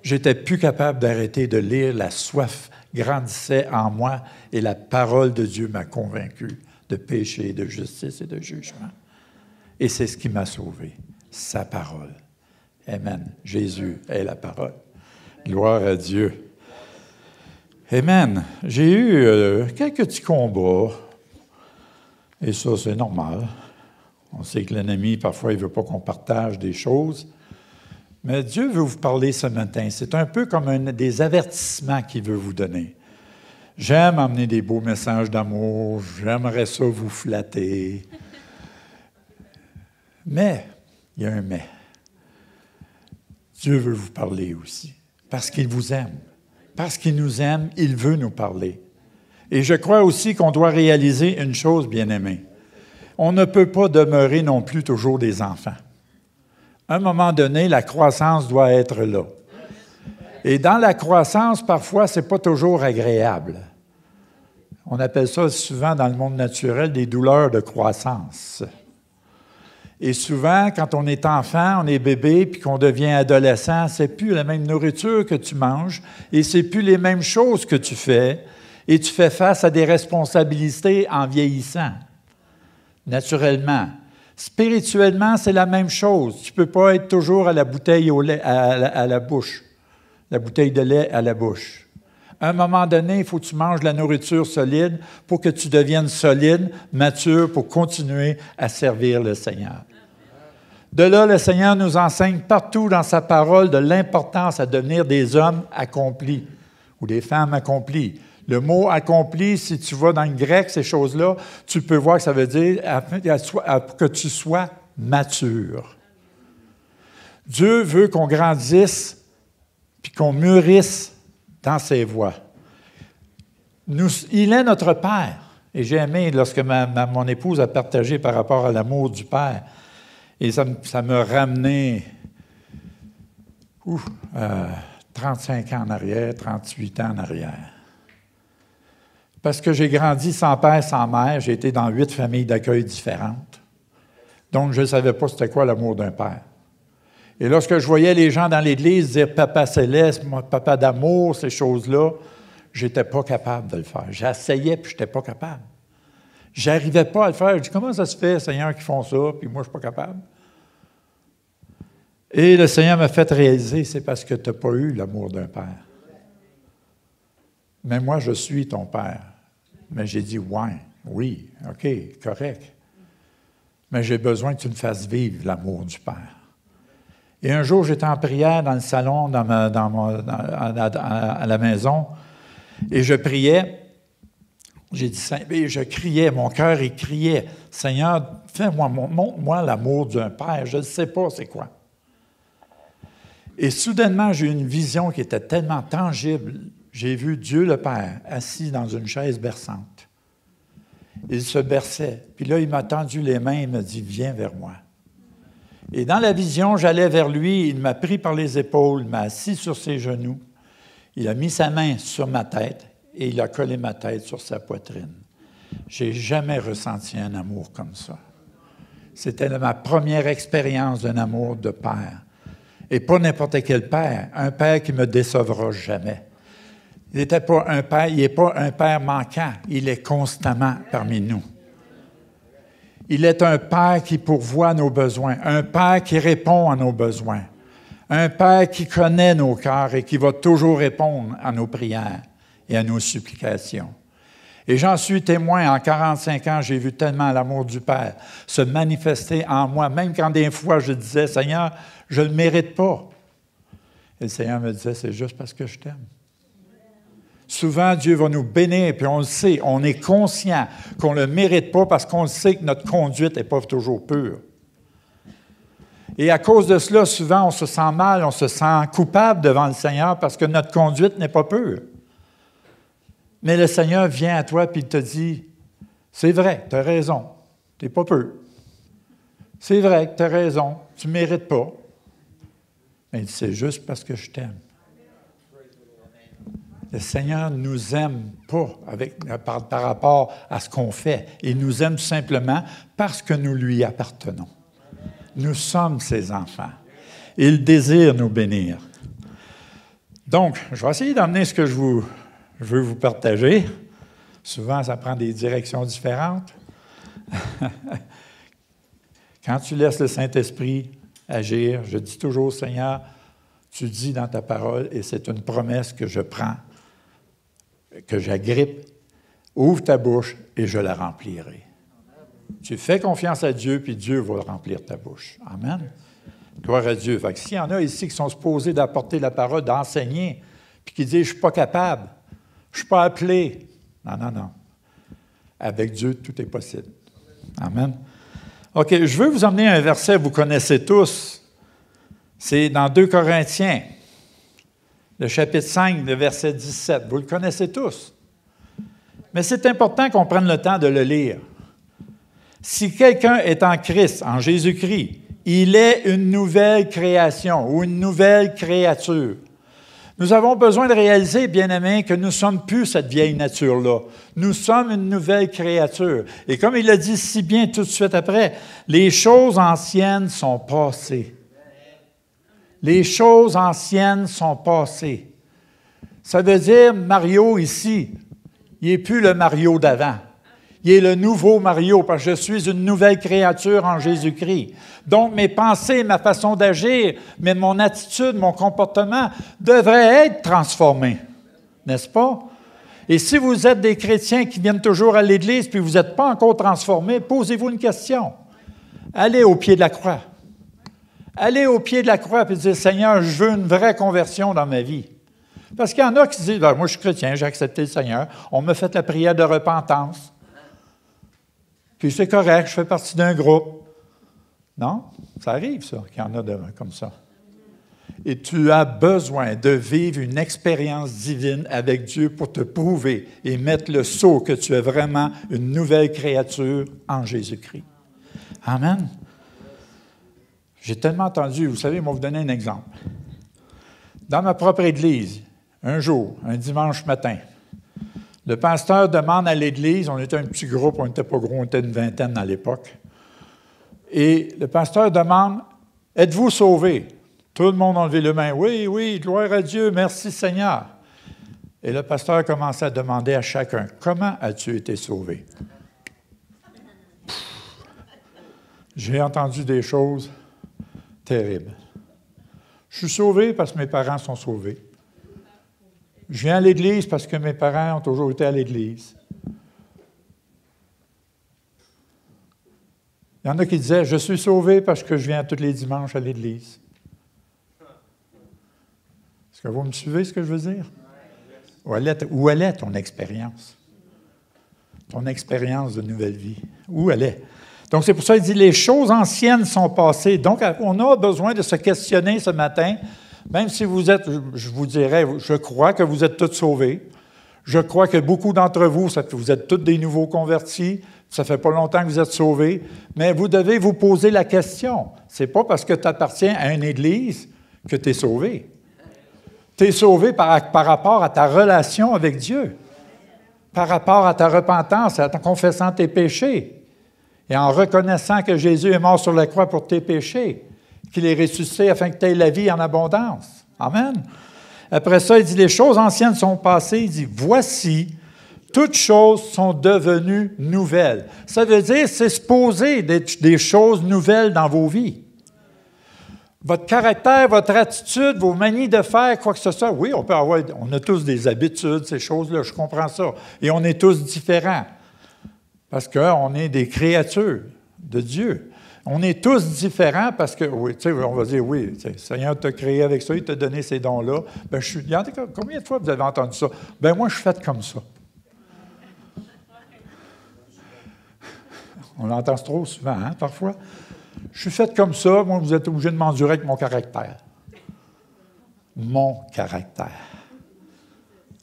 J'étais plus capable d'arrêter de lire. La soif grandissait en moi et la parole de Dieu m'a convaincu de péché, de justice et de jugement. Et c'est ce qui m'a sauvé, sa parole. Amen. Jésus est la parole. Gloire à Dieu. Amen. J'ai eu quelques petits combats, et ça, c'est normal. On sait que l'ennemi, parfois, il ne veut pas qu'on partage des choses. Mais Dieu veut vous parler ce matin. C'est un peu comme des avertissements qu'il veut vous donner. J'aime emmener des beaux messages d'amour. J'aimerais ça vous flatter. Mais, il y a un mais. Dieu veut vous parler aussi, parce qu'il vous aime. Parce qu'il nous aime, il veut nous parler. Et je crois aussi qu'on doit réaliser une chose, bien-aimés. On ne peut pas demeurer non plus toujours des enfants. À un moment donné, la croissance doit être là. Et dans la croissance, parfois, ce n'est pas toujours agréable. On appelle ça souvent dans le monde naturel des douleurs de croissance. Et souvent, quand on est enfant, on est bébé, puis qu'on devient adolescent, c'est plus la même nourriture que tu manges, et c'est plus les mêmes choses que tu fais, et tu fais face à des responsabilités en vieillissant, naturellement. Spirituellement, c'est la même chose. Tu ne peux pas être toujours à la bouteille au lait, à la bouche, la bouteille de lait à la bouche. À un moment donné, il faut que tu manges de la nourriture solide pour que tu deviennes solide, mature, pour continuer à servir le Seigneur. De là, le Seigneur nous enseigne partout dans sa parole de l'importance à devenir des hommes accomplis ou des femmes accomplies. Le mot « accompli », si tu vas dans le grec, ces choses-là, tu peux voir que ça veut dire que tu sois mature. Dieu veut qu'on grandisse puis qu'on mûrisse dans ses voies. Il est notre Père. Et j'ai aimé lorsque mon épouse a partagé par rapport à l'amour du Père. Et ça m'a ramené 35 ans en arrière, 38 ans en arrière. Parce que j'ai grandi sans père, sans mère. J'ai été dans 8 familles d'accueil différentes. Donc, je ne savais pas c'était quoi l'amour d'un père. Et lorsque je voyais les gens dans l'Église dire « Papa céleste »,« Papa d'amour », ces choses-là, je n'étais pas capable de le faire. J'essayais, puis je n'étais pas capable. Je n'arrivais pas à le faire. Je dis « Comment ça se fait, Seigneur, qu'ils font ça, puis moi, je ne suis pas capable? » Et le Seigneur m'a fait réaliser, c'est parce que tu n'as pas eu l'amour d'un père. Mais moi, je suis ton père. Mais j'ai dit, ouais, oui, OK, correct. Mais j'ai besoin que tu me fasses vivre l'amour du Père. Et un jour, j'étais en prière dans le salon, à la maison, et je priais. J'ai dit, et je criais, mon cœur, il criait, Seigneur, montre-moi l'amour d'un Père, je ne sais pas c'est quoi. Et soudainement, j'ai eu une vision qui était tellement tangible. J'ai vu Dieu le Père assis dans une chaise berçante. Il se berçait. Puis là, il m'a tendu les mains et il m'a dit, viens vers moi. Et dans la vision, j'allais vers lui, il m'a pris par les épaules, il m'a assis sur ses genoux, il a mis sa main sur ma tête et il a collé ma tête sur sa poitrine. Je n'ai jamais ressenti un amour comme ça. C'était ma première expérience d'un amour de père. Et pas n'importe quel père, un père qui ne me décevra jamais. Il n'est pas un père manquant, il est constamment parmi nous. Il est un père qui pourvoit nos besoins, un père qui répond à nos besoins, un père qui connaît nos cœurs et qui va toujours répondre à nos prières et à nos supplications. Et j'en suis témoin, en 45 ans, j'ai vu tellement l'amour du Père se manifester en moi, même quand des fois je disais, « Seigneur, je ne le mérite pas. » Et le Seigneur me disait, « C'est juste parce que je t'aime. » Souvent, Dieu va nous bénir, puis on le sait, on est conscient qu'on ne le mérite pas parce qu'on sait que notre conduite n'est pas toujours pure. Et à cause de cela, souvent, on se sent mal, on se sent coupable devant le Seigneur parce que notre conduite n'est pas pure. Mais le Seigneur vient à toi et il te dit, « C'est vrai, tu as raison, tu n'es pas pur. C'est vrai que tu as raison, tu ne mérites pas. » Mais c'est juste parce que je t'aime. Le Seigneur ne nous aime pas par rapport à ce qu'on fait. Il nous aime simplement parce que nous lui appartenons. Nous sommes ses enfants. Il désire nous bénir. Donc, je vais essayer d'emmener ce que je veux vous partager. Souvent, ça prend des directions différentes. Quand tu laisses le Saint-Esprit agir, je dis toujours, Seigneur, tu dis dans ta parole, et c'est une promesse que je prends, que j'agrippe, ouvre ta bouche et je la remplirai. Tu fais confiance à Dieu, puis Dieu va remplir ta bouche. Amen. Gloire à Dieu. Fait que s'il y en a ici qui sont supposés d'apporter la parole, d'enseigner, puis qui disent, je ne suis pas capable, je ne suis pas appelé. Non, non, non. Avec Dieu, tout est possible. Amen. OK, je veux vous emmener à un verset que vous connaissez tous. C'est dans 2 Corinthiens, le chapitre 5, le verset 17. Vous le connaissez tous. Mais c'est important qu'on prenne le temps de le lire. Si quelqu'un est en Christ, en Jésus-Christ, il est une nouvelle création ou une nouvelle créature. Nous avons besoin de réaliser, bien-aimés, que nous ne sommes plus cette vieille nature-là. Nous sommes une nouvelle créature. Et comme il l'a dit si bien tout de suite après, les choses anciennes sont passées. Les choses anciennes sont passées. Ça veut dire, Mario ici, il n'est plus le Mario d'avant. Il est le nouveau Mario, parce que je suis une nouvelle créature en Jésus-Christ. Donc, mes pensées, ma façon d'agir, mais mon attitude, mon comportement devraient être transformés. N'est-ce pas? Et si vous êtes des chrétiens qui viennent toujours à l'Église, puis vous n'êtes pas encore transformés, posez-vous une question. Allez au pied de la croix. Allez au pied de la croix et dire, Seigneur, je veux une vraie conversion dans ma vie. Parce qu'il y en a qui se disent, moi je suis chrétien, j'ai accepté le Seigneur, on m'a fait la prière de repentance. Puis c'est correct, je fais partie d'un groupe. Non, ça arrive ça, qu'il y en a comme ça. Et tu as besoin de vivre une expérience divine avec Dieu pour te prouver et mettre le sceau que tu es vraiment une nouvelle créature en Jésus-Christ. Amen. J'ai tellement entendu, vous savez, moi, vous donner un exemple. Dans ma propre église, un jour, un dimanche matin, le pasteur demande à l'église, on était un petit groupe, on n'était pas gros, on était une vingtaine à l'époque, et le pasteur demande, « Êtes-vous sauvés? » Tout le monde a levé les mains, « Oui, oui, gloire à Dieu, merci Seigneur. » Et le pasteur commençait à demander à chacun, « Comment as-tu été sauvé? » J'ai entendu des choses terribles. Je suis sauvé parce que mes parents sont sauvés. Je viens à l'Église parce que mes parents ont toujours été à l'Église. Il y en a qui disaient, je suis sauvé parce que je viens tous les dimanches à l'Église. Est-ce que vous me suivez ce que je veux dire? Où elle est ton expérience? Ton expérience de nouvelle vie. Où elle est? Donc, c'est pour ça qu'il dit, les choses anciennes sont passées. Donc, on a besoin de se questionner ce matin. Même si vous êtes, je vous dirais, je crois que vous êtes tous sauvés. Je crois que beaucoup d'entre vous, vous êtes tous des nouveaux convertis, ça ne fait pas longtemps que vous êtes sauvés, mais vous devez vous poser la question. Ce n'est pas parce que tu appartiens à une Église que tu es sauvé. Tu es sauvé par rapport à ta relation avec Dieu, par rapport à ta repentance, en confessant tes péchés et en reconnaissant que Jésus est mort sur la croix pour tes péchés, qu'il est ressuscité afin que tu aies la vie en abondance. Amen. Après ça, il dit, les choses anciennes sont passées. Il dit, voici, toutes choses sont devenues nouvelles. Ça veut dire, c'est supposé d'être des choses nouvelles dans vos vies. Votre caractère, votre attitude, vos manies de faire, quoi que ce soit, oui, on a tous des habitudes, ces choses-là, je comprends ça. Et on est tous différents. Parce qu'on est des créatures de Dieu. On est tous différents parce que, oui, tu sais, on va dire, oui, le Seigneur t'a créé avec ça, il t'a donné ces dons-là. Bien, combien de fois vous avez entendu ça? Bien, moi, je suis fait comme ça. On l'entend trop souvent, hein, parfois. Je suis fait comme ça, moi, vous êtes obligé de m'endurer avec mon caractère. Mon caractère.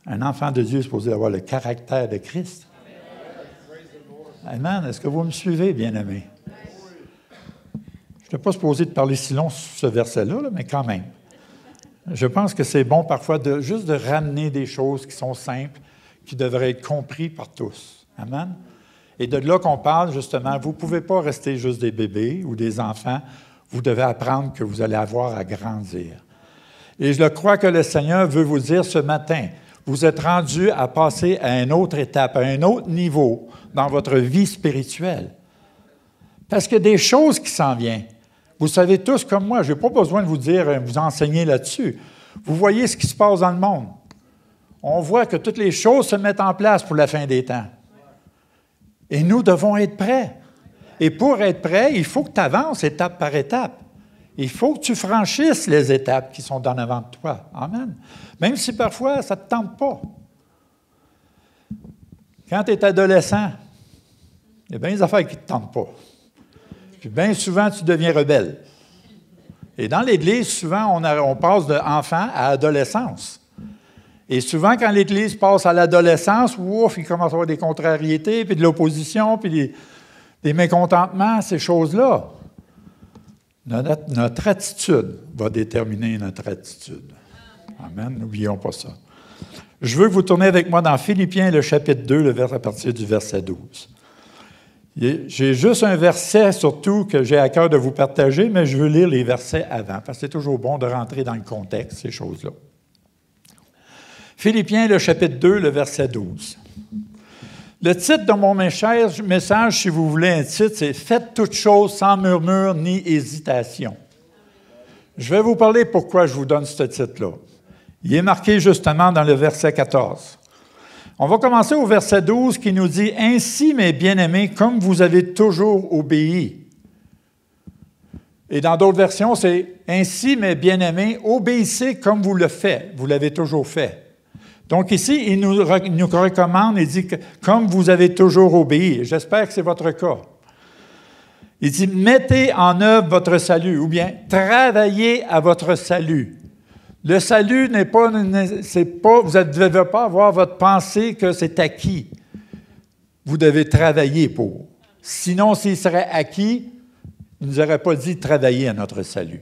Un enfant de Dieu est supposé avoir le caractère de Christ. Amen. Est-ce que vous me suivez, bien-aimés? Je n'étais pas supposé de parler si long sur ce verset-là, mais quand même. Je pense que c'est bon parfois juste de ramener des choses qui sont simples, qui devraient être comprises par tous. Amen. Et de là qu'on parle, justement, vous ne pouvez pas rester juste des bébés ou des enfants. Vous devez apprendre que vous allez avoir à grandir. Et je crois que le Seigneur veut vous dire ce matin, vous êtes rendu à passer à une autre étape, à un autre niveau dans votre vie spirituelle. Parce qu'il y a des choses qui s'en viennent. Vous savez tous comme moi, je n'ai pas besoin de vous dire, vous enseigner là-dessus. Vous voyez ce qui se passe dans le monde. On voit que toutes les choses se mettent en place pour la fin des temps. Et nous devons être prêts. Et pour être prêt, il faut que tu avances étape par étape. Il faut que tu franchisses les étapes qui sont en avant de toi. Amen. Même si parfois, ça ne te tente pas. Quand tu es adolescent, il y a bien des affaires qui ne te tentent pas. Puis bien souvent, tu deviens rebelle. Et dans l'Église, souvent, on passe d'enfant à adolescence. Et souvent, quand l'Église passe à l'adolescence, ouf, il commence à avoir des contrariétés, puis de l'opposition, puis des mécontentements, ces choses-là. Notre attitude va déterminer notre attitude. Amen. N'oublions pas ça. Je veux que vous tourniez avec moi dans Philippiens, le chapitre 2, à partir du verset 12. J'ai juste un verset, surtout, que j'ai à cœur de vous partager, mais je veux lire les versets avant, parce que c'est toujours bon de rentrer dans le contexte, ces choses-là. Philippiens, le chapitre 2, le verset 12. Le titre de mon message, si vous voulez un titre, c'est « Faites toutes choses sans murmure ni hésitation ». Je vais vous parler pourquoi je vous donne ce titre-là. Il est marqué justement dans le verset 14. On va commencer au verset 12 qui nous dit « Ainsi, mes bien-aimés, comme vous avez toujours obéi ». Et dans d'autres versions, c'est « Ainsi, mes bien-aimés, obéissez comme vous le faites, vous l'avez toujours fait ». Donc ici, il nous recommande, il dit que « Comme vous avez toujours obéi ». J'espère que c'est votre cas. Il dit « Mettez en œuvre votre salut » ou bien « Travaillez à votre salut ». Le salut n'est pas, vous ne devez pas avoir votre pensée que c'est acquis. Vous devez travailler pour. Sinon, s'il serait acquis, il ne nous aurait pas dit de travailler à notre salut.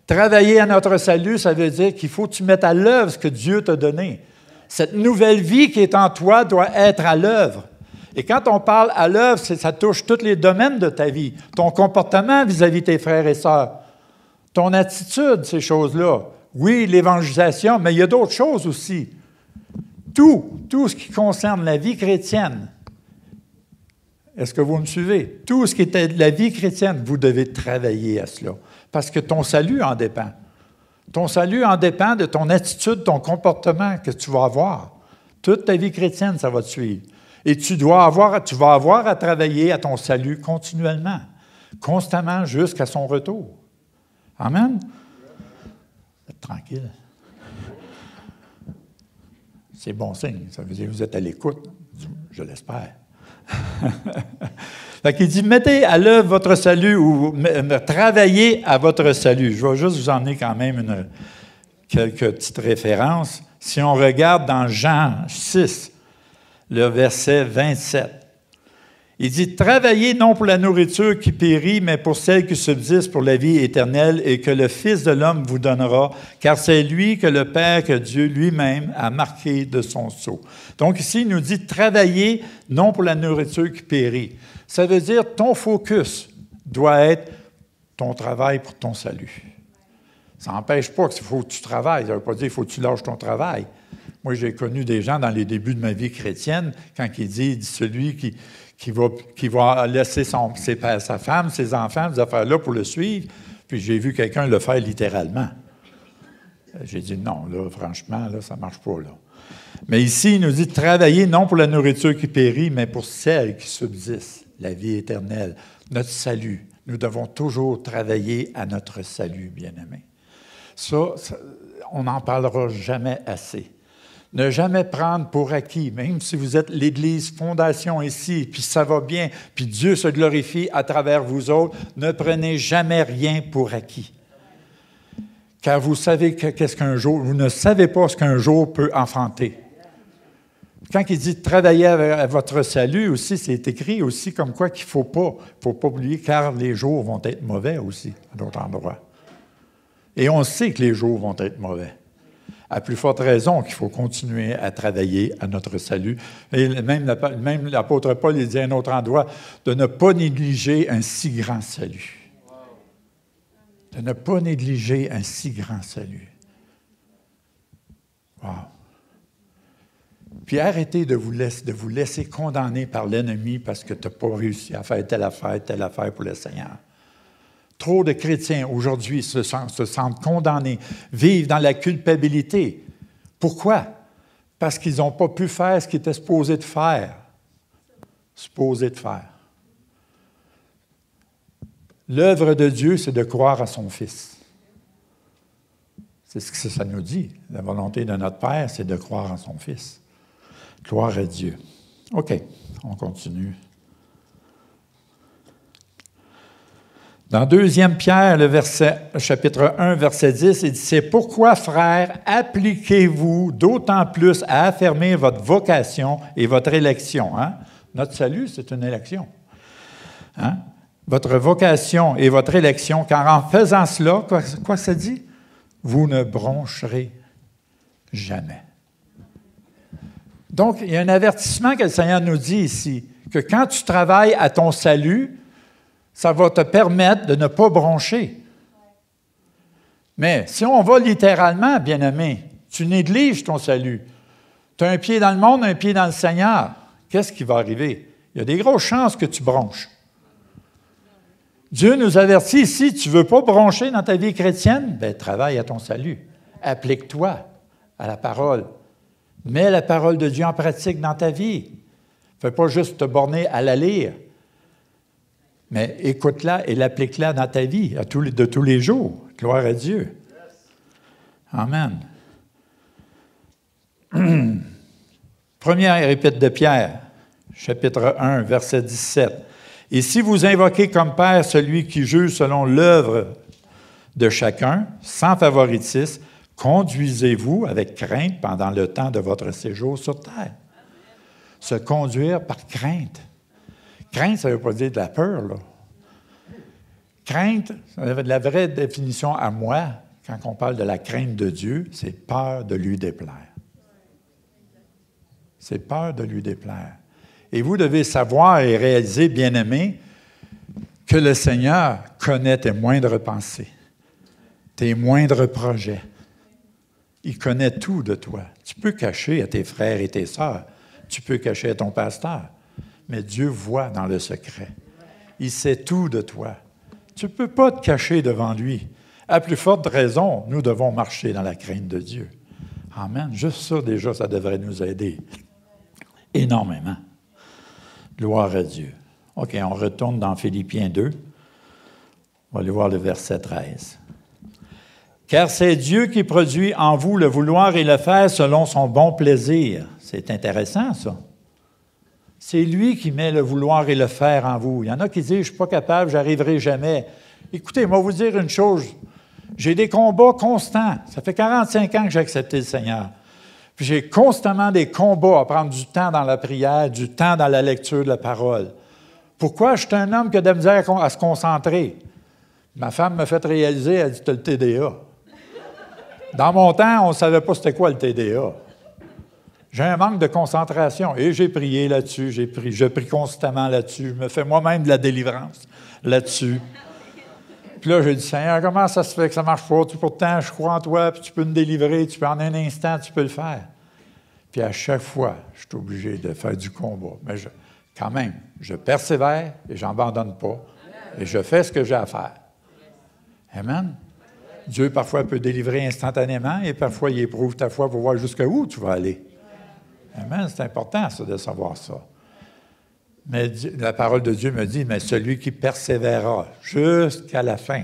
Travailler à notre salut, ça veut dire qu'il faut que tu mettes à l'œuvre ce que Dieu t'a donné. Cette nouvelle vie qui est en toi doit être à l'œuvre. Et quand on parle à l'œuvre, ça touche tous les domaines de ta vie. Ton comportement vis-à-vis de tes frères et sœurs, ton attitude, ces choses-là. Oui, l'évangélisation, mais il y a d'autres choses aussi. Tout ce qui concerne la vie chrétienne. Est-ce que vous me suivez? Tout ce qui est de la vie chrétienne, vous devez travailler à cela. Parce que ton salut en dépend. Ton salut en dépend de ton attitude, ton comportement que tu vas avoir. Toute ta vie chrétienne, ça va te suivre. Et tu vas avoir à travailler à ton salut continuellement, constamment jusqu'à son retour. Amen? Vous êtes tranquille. C'est bon signe. Ça veut dire que vous êtes à l'écoute. Je l'espère. Fait qu'il dit, mettez à l'œuvre votre salut ou travaillez à votre salut. Je vais juste vous emmener quand même quelques petites références. Si on regarde dans Jean 6, le verset 27, il dit « Travaillez non pour la nourriture qui périt, mais pour celle qui subsiste pour la vie éternelle et que le Fils de l'homme vous donnera, car c'est lui que le Père, que Dieu lui-même a marqué de son sceau. » Donc ici, il nous dit « Travaillez non pour la nourriture qui périt ». Ça veut dire ton focus doit être ton travail pour ton salut. Ça n'empêche pas qu'il faut que tu travailles. Ça ne veut pas dire qu'il faut que tu lâches ton travail. Moi, j'ai connu des gens dans les débuts de ma vie chrétienne, quand il dit celui qui va laisser sa femme, ses enfants, ces affaires-là pour le suivre, puis j'ai vu quelqu'un le faire littéralement. J'ai dit non, là, franchement, là, ça ne marche pas, là. Mais ici, il nous dit « Travaillez non pour la nourriture qui périt, mais pour celle qui subsiste, la vie éternelle, notre salut. » Nous devons toujours travailler à notre salut, bien-aimés. Ça, on n'en parlera jamais assez. Ne jamais prendre pour acquis, même si vous êtes l'Église fondation ici, puis ça va bien, puis Dieu se glorifie à travers vous autres, ne prenez jamais rien pour acquis. Car vous savez qu'est-ce qu'un jour, vous ne savez pas ce qu'un jour peut enfanter. Quand il dit « travailler à votre salut » aussi, c'est écrit aussi comme quoi qu'il ne faut pas oublier, car les jours vont être mauvais aussi, à d'autres endroits. Et on sait que les jours vont être mauvais. À plus forte raison qu'il faut continuer à travailler à notre salut. Et même l'apôtre Paul, il dit à un autre endroit, de ne pas négliger un si grand salut. De ne pas négliger un si grand salut. Wow! Puis arrêtez de vous laisser condamner par l'ennemi parce que tu n'as pas réussi à faire telle affaire pour le Seigneur. Trop de chrétiens aujourd'hui se sentent condamnés, vivent dans la culpabilité. Pourquoi? Parce qu'ils n'ont pas pu faire ce qu'ils étaient supposés de faire. L'œuvre de Dieu, c'est de croire à son Fils. C'est ce que ça nous dit. La volonté de notre Père, c'est de croire en son Fils. Gloire à Dieu. OK, on continue. Dans 2 Pierre, chapitre 1, verset 10, il dit « C'est pourquoi, frères, appliquez-vous d'autant plus à affermir votre vocation et votre élection. » Hein? Notre salut, c'est une élection. Hein? Votre vocation et votre élection, car en faisant cela, quoi ça dit? Vous ne broncherez jamais. Donc, il y a un avertissement que le Seigneur nous dit ici, que quand tu travailles à ton salut, ça va te permettre de ne pas broncher. Mais si on va littéralement, bien-aimé, tu négliges ton salut. Tu as un pied dans le monde, un pied dans le Seigneur. Qu'est-ce qui va arriver? Il y a des grosses chances que tu bronches. Dieu nous avertit ici, tu ne veux pas broncher dans ta vie chrétienne? Bien, travaille à ton salut. Applique-toi à la parole. Mets la parole de Dieu en pratique dans ta vie. Ne fais pas juste te borner à la lire, mais écoute-la et l'applique-la dans ta vie de tous les jours. Gloire à Dieu. Amen. Première épître de Pierre, chapitre 1, verset 17. « Et si vous invoquez comme Père celui qui juge selon l'œuvre de chacun, sans favoritisme, conduisez-vous avec crainte pendant le temps de votre séjour sur terre. » Se conduire par crainte. Crainte, ça ne veut pas dire de la peur, là. Crainte, la vraie définition à moi, quand on parle de la crainte de Dieu, c'est peur de lui déplaire. C'est peur de lui déplaire. Et vous devez savoir et réaliser, bien-aimés, que le Seigneur connaît tes moindres pensées, tes moindres projets. Il connaît tout de toi. Tu peux cacher à tes frères et tes sœurs, tu peux cacher à ton pasteur, mais Dieu voit dans le secret. Il sait tout de toi. Tu ne peux pas te cacher devant lui. À plus forte raison, nous devons marcher dans la crainte de Dieu. Amen. Juste ça, déjà, ça devrait nous aider énormément. Gloire à Dieu. OK, on retourne dans Philippiens 2. On va aller voir le verset 13. « Car c'est Dieu qui produit en vous le vouloir et le faire selon son bon plaisir. » C'est intéressant, ça. C'est lui qui met le vouloir et le faire en vous. Il y en a qui disent « Je ne suis pas capable, je n'arriverai jamais. » Écoutez, moi, vous dire une chose. J'ai des combats constants. Ça fait 45 ans que j'ai accepté le Seigneur. Puis j'ai constamment des combats à prendre du temps dans la prière, du temps dans la lecture de la parole. Pourquoi? Je suis un homme qui a de la misère à se concentrer. Ma femme m'a fait réaliser, elle dit, tu as le TDA. Dans mon temps, on ne savait pas c'était quoi le TDA. J'ai un manque de concentration et j'ai prié là-dessus, je prie constamment là-dessus, je me fais moi-même de la délivrance là-dessus. Puis là, j'ai dit, Seigneur, comment ça se fait que ça ne marche pas? Pourtant, je crois en toi, puis tu peux me délivrer, tu peux en un instant, tu peux le faire. Puis à chaque fois, je suis obligé de faire du combat. Mais quand même, je persévère et je n'abandonne pas. Et je fais ce que j'ai à faire. Amen. Dieu, parfois, peut délivrer instantanément et parfois, il éprouve ta foi pour voir jusqu'où tu vas aller. Amen. C'est important, ça, de savoir ça. Mais la parole de Dieu me dit, mais celui qui persévérera jusqu'à la fin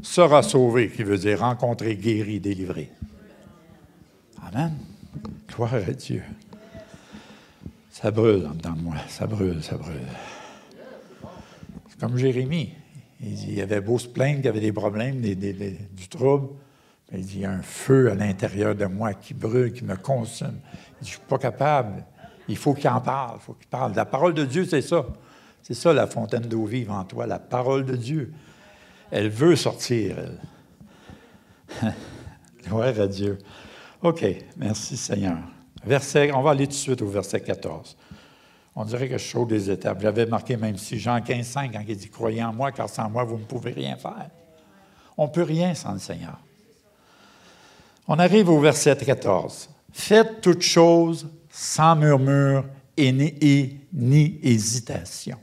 sera sauvé, qui veut dire rencontré, guéri, délivré. Amen. Gloire à Dieu. Ça brûle en dedans de moi. Ça brûle, ça brûle. C'est comme Jérémie. Il avait beau se plaindre qu'il y avait des problèmes, du trouble. Mais il dit, il y a un feu à l'intérieur de moi qui brûle, qui me consume. Il dit, je ne suis pas capable. Il faut qu'il en parle, il faut qu'il parle. La parole de Dieu, c'est ça. C'est ça, la fontaine d'eau vive en toi, la parole de Dieu. Elle veut sortir, elle. Gloire à Dieu. OK, merci Seigneur. On va aller tout de suite au verset 14. On dirait que je saute des étapes. J'avais marqué même ici, Jean 15, 5, quand il dit « Croyez en moi, car sans moi, vous ne pouvez rien faire. » On ne peut rien sans le Seigneur. On arrive au verset 14. « Faites toutes choses sans murmure et ni hésitation. »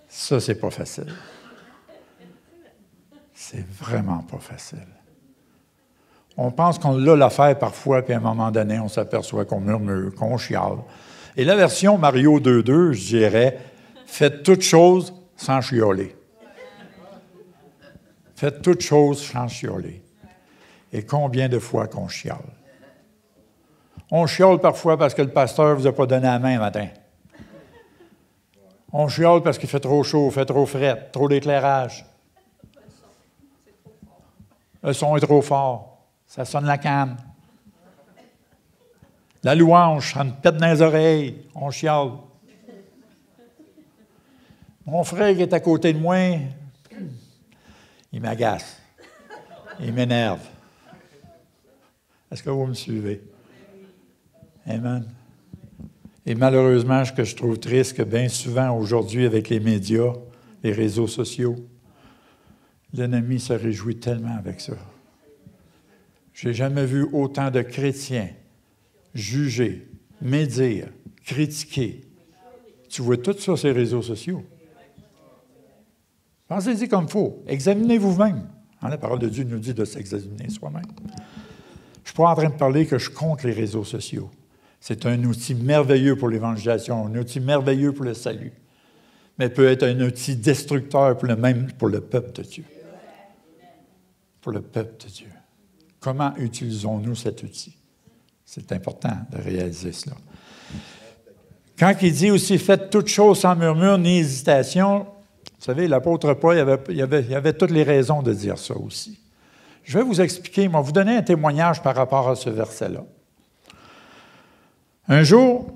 Ça, c'est pas facile. C'est vraiment pas facile. On pense qu'on l'a l'affaire parfois, puis à un moment donné, on s'aperçoit qu'on murmure, qu'on chiale. Et la version Mario 2.2, je dirais, « Faites toutes choses sans chioler. » Faites toutes choses sans chioler. Et combien de fois qu'on chiale? On chiale parfois parce que le pasteur ne vous a pas donné la main le matin. On chiale parce qu'il fait trop chaud, fait trop fret, trop d'éclairage. Le son est trop fort. Ça sonne la canne. La louange, ça me pète dans les oreilles. On chiale. Mon frère qui est à côté de moi, il m'agace. Il m'énerve. Est-ce que vous me suivez? Amen. Et malheureusement, ce que je trouve triste, que bien souvent aujourd'hui, avec les médias, les réseaux sociaux, l'ennemi se réjouit tellement avec ça. Je n'ai jamais vu autant de chrétiens juger, médire, critiquer. Tu vois tout ça sur les réseaux sociaux. Pensez-y comme il faut. Examinez vous-même. La parole de Dieu nous dit de s'examiner soi-même. Je ne suis pas en train de parler que je compte les réseaux sociaux. C'est un outil merveilleux pour l'évangélisation, un outil merveilleux pour le salut, mais peut être un outil destructeur pour le peuple de Dieu. Pour le peuple de Dieu. Comment utilisons-nous cet outil? C'est important de réaliser cela. Quand il dit aussi « Faites toutes choses sans murmure ni hésitation », vous savez, l'apôtre Paul, il y avait toutes les raisons de dire ça aussi. Je vais vous expliquer, moi, vous donner un témoignage par rapport à ce verset-là. Un jour,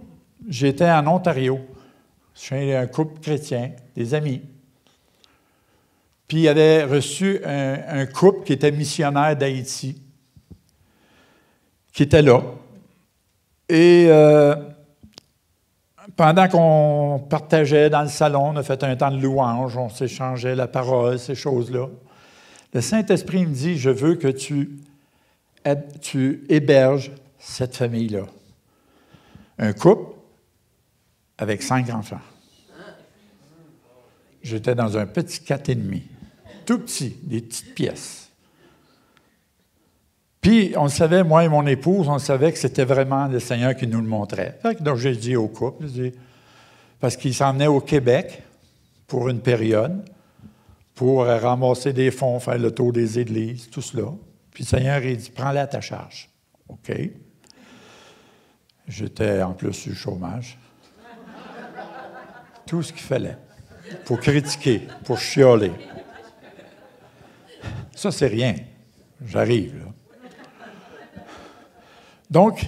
j'étais en Ontario, chez un couple chrétien, des amis. Puis il avait reçu un couple qui était missionnaire d'Haïti, qui était là. Et pendant qu'on partageait dans le salon, on a fait un temps de louange, on s'échangeait la parole, ces choses-là. Le Saint-Esprit me dit, je veux que tu héberges cette famille-là. Un couple avec 5 enfants. J'étais dans un petit 4,5, tout petit, des petites pièces. Puis, on le savait, moi et mon épouse, on savait que c'était vraiment le Seigneur qui nous le montrait. Donc, j'ai dit au couple, parce qu'il s'en venait au Québec pour une période, pour ramasser des fonds, faire le tour des églises, tout cela. Puis le Seigneur, il dit, prends-la à ta charge. OK. J'étais en plus sur le chômage. Tout ce qu'il fallait pour critiquer, pour chialer. Ça, c'est rien. J'arrive, là. Donc,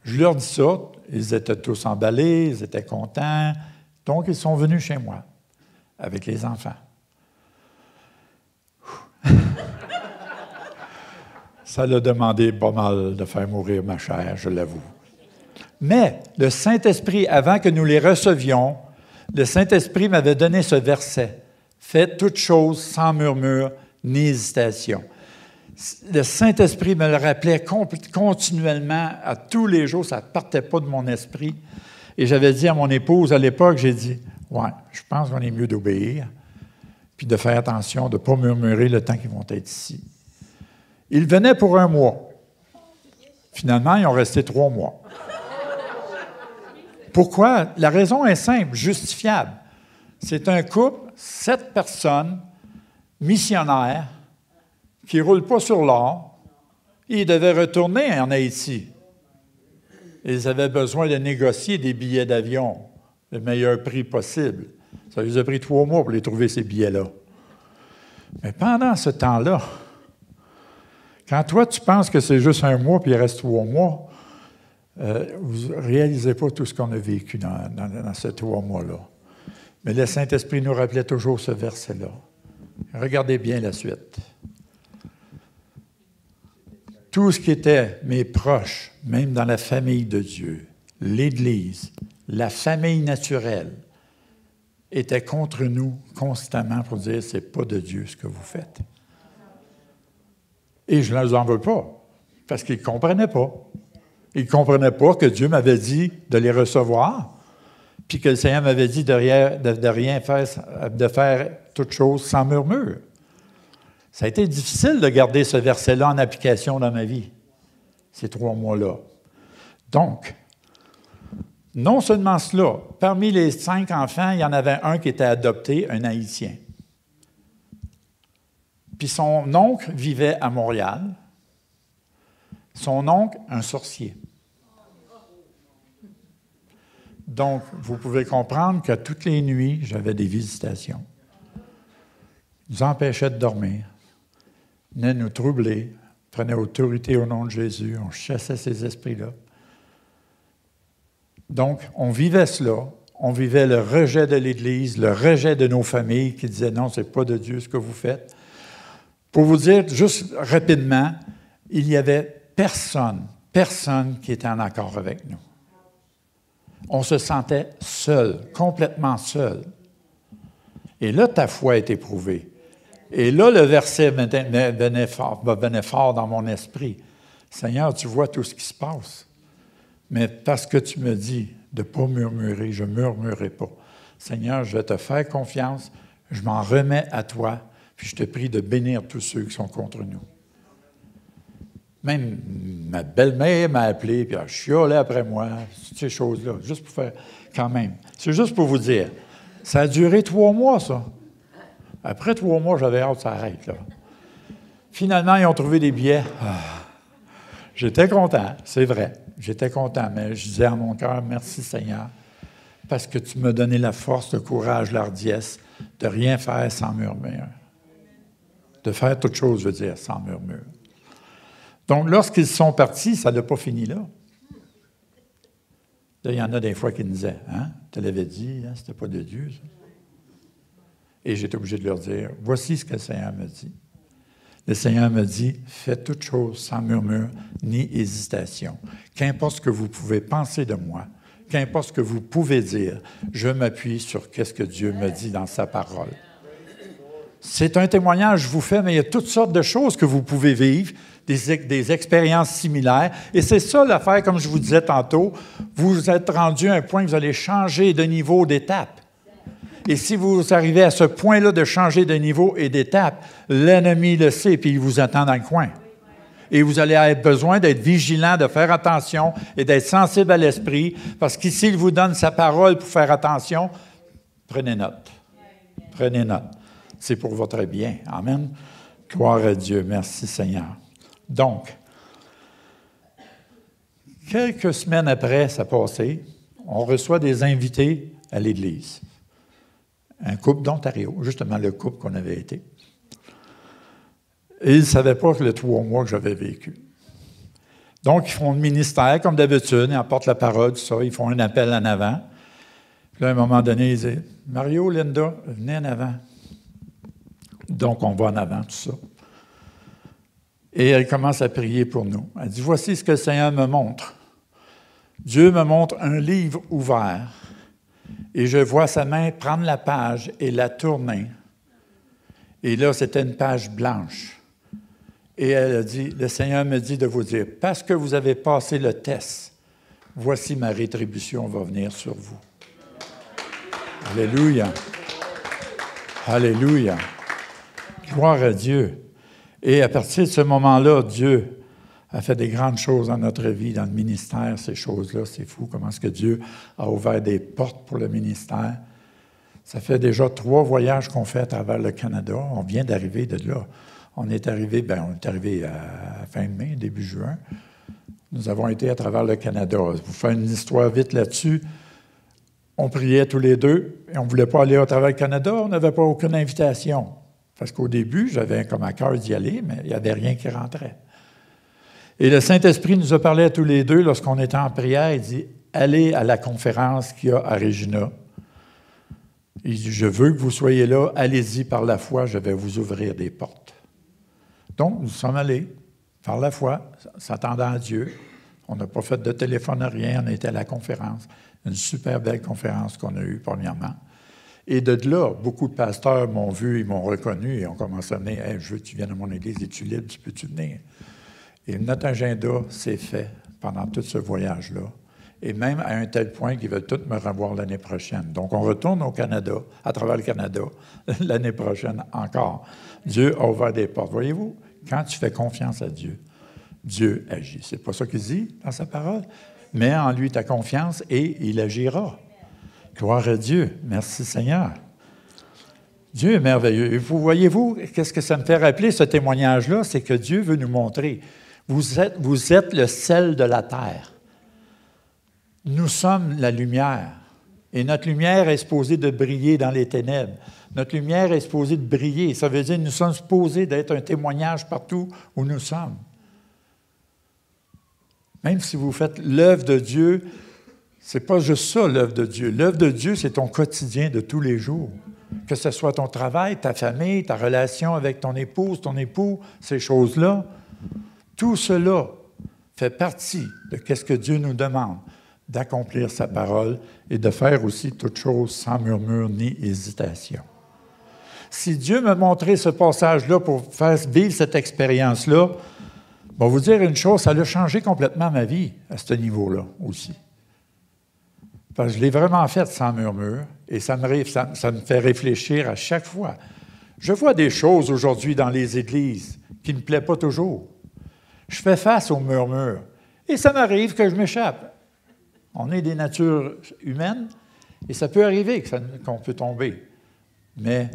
je leur dis ça. Ils étaient tous emballés, ils étaient contents. Donc, ils sont venus chez moi avec les enfants. Ça l'a demandé pas mal de faire mourir ma chair, je l'avoue. Mais le Saint-Esprit, avant que nous les recevions, le Saint-Esprit m'avait donné ce verset. « Faites toutes choses sans murmure ni hésitation. » Le Saint-Esprit me le rappelait continuellement, à tous les jours, ça ne partait pas de mon esprit. Et j'avais dit à mon épouse à l'époque, j'ai dit, « Ouais, je pense qu'on est mieux d'obéir, puis de faire attention, de ne pas murmurer le temps qu'ils vont être ici. » Ils venaient pour 1 mois. Finalement, ils ont resté 3 mois. Pourquoi? La raison est simple, justifiable. C'est un couple, 7 personnes, missionnaires, qui ne roulent pas sur l'or. Ils devaient retourner en Haïti. Ils avaient besoin de négocier des billets d'avion, le meilleur prix possible. Ça les a pris 3 mois pour les trouver, ces billets-là. Mais pendant ce temps-là, quand toi, tu penses que c'est juste 1 mois puis il reste 3 mois, vous ne réalisez pas tout ce qu'on a vécu dans ces 3 mois-là. Mais le Saint-Esprit nous rappelait toujours ce verset-là. Regardez bien la suite. Tout ce qui était mes proches, même dans la famille de Dieu, l'Église, la famille naturelle, était contre nous constamment pour dire « c'est pas de Dieu ce que vous faites ». Et je ne les en veux pas, parce qu'ils ne comprenaient pas. Ils ne comprenaient pas que Dieu m'avait dit de les recevoir, puis que le Seigneur m'avait dit de rien faire, de faire toute chose sans murmure. Ça a été difficile de garder ce verset-là en application dans ma vie, ces 3 mois-là. Donc, non seulement cela, parmi les 5 enfants, il y en avait un qui était adopté, un Haïtien. Puis son oncle vivait à Montréal. Son oncle, un sorcier. Donc, vous pouvez comprendre que toutes les nuits, j'avais des visitations. Ils nous empêchaient de dormir. Ils venaient nous troubler, prenaient autorité au nom de Jésus, on chassait ces esprits-là. Donc, on vivait cela. On vivait le rejet de l'Église, le rejet de nos familles qui disaient « Non, ce n'est pas de Dieu ce que vous faites ». Pour vous dire, juste rapidement, il n'y avait personne qui était en accord avec nous. On se sentait seul, complètement seul. Et là, ta foi est éprouvée. Et là, le verset venait fort dans mon esprit. Seigneur, tu vois tout ce qui se passe. Mais parce que tu me dis de ne pas murmurer, je ne murmurerai pas. Seigneur, je vais te faire confiance, je m'en remets à toi, puis je te prie de bénir tous ceux qui sont contre nous. Même ma belle-mère m'a appelé, puis elle chiolait après moi, ces choses-là, juste pour faire, quand même. C'est juste pour vous dire, ça a duré 3 mois, ça. Après 3 mois, j'avais hâte que ça arrête, là. Finalement, ils ont trouvé des billets. J'étais content, c'est vrai. J'étais content, mais je disais à mon cœur, merci Seigneur, parce que tu m'as donné la force, le courage, l'hardiesse de rien faire sans murmure. De faire toute chose, je veux dire, sans murmure. Donc, lorsqu'ils sont partis, ça n'a pas fini là. Là, il y en a des fois qui me disaient, « Hein, tu l'avais dit, hein, c'était pas de Dieu, ça. » Et j'étais obligé de leur dire, « Voici ce que le Seigneur me dit. » Le Seigneur me dit, « Faites toute chose sans murmure ni hésitation. Qu'importe ce que vous pouvez penser de moi, qu'importe ce que vous pouvez dire, je m'appuie sur ce que Dieu me dit dans sa parole. » C'est un témoignage que je vous fais, mais il y a toutes sortes de choses que vous pouvez vivre, des expériences similaires. Et c'est ça l'affaire, comme je vous disais tantôt, vous êtes rendu à un point que vous allez changer de niveau, d'étape. Et si vous arrivez à ce point-là de changer de niveau et d'étape, l'ennemi le sait, puis il vous attend dans le coin. Et vous allez avoir besoin d'être vigilant, de faire attention et d'être sensible à l'esprit, parce qu'ici, il vous donne sa parole pour faire attention. Prenez note. Prenez note. C'est pour votre bien. Amen. Gloire à Dieu. Merci Seigneur. Donc, quelques semaines après ça passé, on reçoit des invités à l'Église. Un couple d'Ontario, justement le couple qu'on avait été. Et ils ne savaient pas que le 3 mois que j'avais vécu. Donc, ils font le ministère, comme d'habitude, ils apportent la parole, tout ça, ils font un appel en avant. Puis là, à un moment donné, ils disent « Mario, Linda, venez en avant. » Donc, on va en avant, tout ça. Et elle commence à prier pour nous. Elle dit « Voici ce que le Seigneur me montre. Dieu me montre un livre ouvert, et je vois sa main prendre la page et la tourner. Et là, c'était une page blanche. Et elle a dit, le Seigneur me dit de vous dire, parce que vous avez passé le test, voici ma rétribution va venir sur vous. Alléluia. Alléluia. Gloire à Dieu. Et à partir de ce moment-là, Dieu a fait des grandes choses dans notre vie, dans le ministère, ces choses-là. C'est fou comment est-ce que Dieu a ouvert des portes pour le ministère. Ça fait déjà 3 voyages qu'on fait à travers le Canada. On vient d'arriver de là. On est arrivé à fin mai, début juin. Nous avons été à travers le Canada. Je vais vous faire une histoire vite là-dessus. On priait tous les deux et on ne voulait pas aller à travers le Canada. On n'avait pas aucune invitation. Parce qu'au début, j'avais comme à cœur d'y aller, mais il n'y avait rien qui rentrait. Et le Saint-Esprit nous a parlé à tous les deux lorsqu'on était en prière. Il dit, allez à la conférence qu'il y a à Regina. Il dit, je veux que vous soyez là. Allez-y par la foi, je vais vous ouvrir des portes. Donc, nous sommes allés par la foi, s'attendant à Dieu. On n'a pas fait de téléphone, rien. On était à la conférence. Une super belle conférence qu'on a eue, premièrement. Et de là, beaucoup de pasteurs m'ont vu, ils m'ont reconnu et ont commencé à venir. Hey, je veux que tu viennes à mon église, es-tu libre, tu peux-tu venir? Et notre agenda s'est fait pendant tout ce voyage-là. Et même à un tel point qu'ils veulent tous me revoir l'année prochaine. Donc, on retourne au Canada, à travers le Canada, l'année prochaine encore. Dieu a ouvert des portes. Voyez-vous, quand tu fais confiance à Dieu, Dieu agit. C'est pas ça qu'il dit dans sa parole. Mets en lui ta confiance et il agira. Gloire à Dieu. Merci Seigneur. Dieu est merveilleux. Et vous voyez-vous, qu'est-ce que ça me fait rappeler, ce témoignage-là? C'est que Dieu veut nous montrer. Vous êtes le sel de la terre. Nous sommes la lumière. Et notre lumière est supposée de briller dans les ténèbres. Notre lumière est supposée de briller. Ça veut dire que nous sommes supposés d'être un témoignage partout où nous sommes. Même si vous faites l'œuvre de Dieu, ce n'est pas juste ça, l'œuvre de Dieu. L'œuvre de Dieu, c'est ton quotidien de tous les jours. Que ce soit ton travail, ta famille, ta relation avec ton épouse, ton époux, ces choses-là. Tout cela fait partie de ce que Dieu nous demande, d'accomplir sa parole et de faire aussi toutes choses sans murmure ni hésitation. Si Dieu m'a montré ce passage-là pour faire vivre cette expérience-là, je vais vous dire une chose, ça a changé complètement ma vie à ce niveau-là aussi. Parce que je l'ai vraiment fait sans murmure et ça me fait réfléchir à chaque fois. Je vois des choses aujourd'hui dans les églises qui ne me plaisent pas toujours. Je fais face aux murmures et ça m'arrive que je m'échappe. On est des natures humaines et ça peut arriver qu'on peut tomber. Mais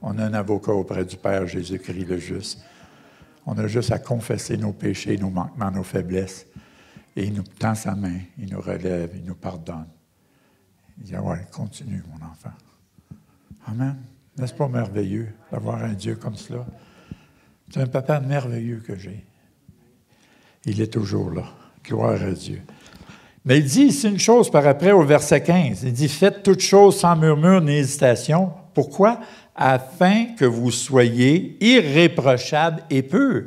on a un avocat auprès du Père Jésus-Christ le juste. On a juste à confesser nos péchés, nos manquements, nos faiblesses. Et il nous tend sa main, il nous relève, il nous pardonne. Il dit, ouais, continue, mon enfant. Amen. N'est-ce pas merveilleux d'avoir un Dieu comme cela? C'est un papa merveilleux que j'ai. Il est toujours là. Gloire à Dieu. Mais il dit ici une chose par après au verset 15. Il dit, faites toutes choses sans murmure ni hésitation. Pourquoi? Afin que vous soyez irréprochables et purs.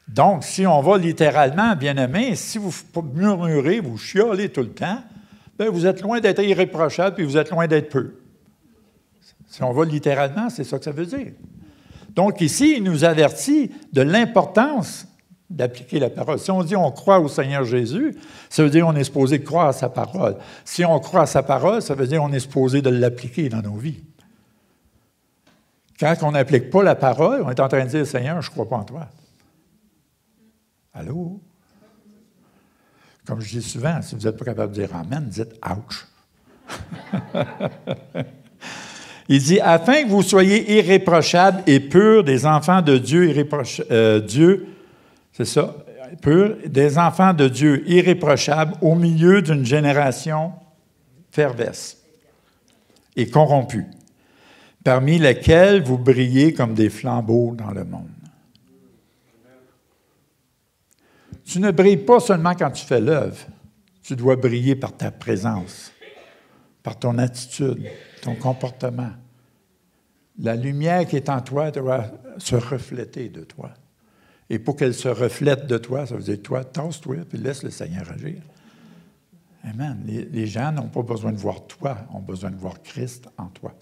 Donc, si on va littéralement, bien-aimés, si vous murmurez, vous chiolez tout le temps, bien, vous êtes loin d'être irréprochable puis vous êtes loin d'être peu. Si on va littéralement, c'est ça que ça veut dire. Donc ici, il nous avertit de l'importance d'appliquer la parole. Si on dit on croit au Seigneur Jésus, ça veut dire qu'on est supposé croire à sa parole. Si on croit à sa parole, ça veut dire qu'on est supposé de l'appliquer dans nos vies. Quand on n'applique pas la parole, on est en train de dire, Seigneur, je ne crois pas en toi. Allô? Comme je dis souvent, si vous n'êtes pas capable de dire Amen, dites ouch. Il dit, afin que vous soyez irréprochables et purs, des enfants de Dieu, c'est ça, purs, des enfants de Dieu irréprochables au milieu d'une génération perverse et corrompue. parmi lesquels vous brillez comme des flambeaux dans le monde. Tu ne brilles pas seulement quand tu fais l'œuvre. Tu dois briller par ta présence, par ton attitude, ton comportement. La lumière qui est en toi doit se refléter de toi. Et pour qu'elle se reflète de toi, ça veut dire toi, tasse-toi, puis laisse le Seigneur agir. Amen. Les gens n'ont pas besoin de voir toi, ont besoin de voir Christ en toi.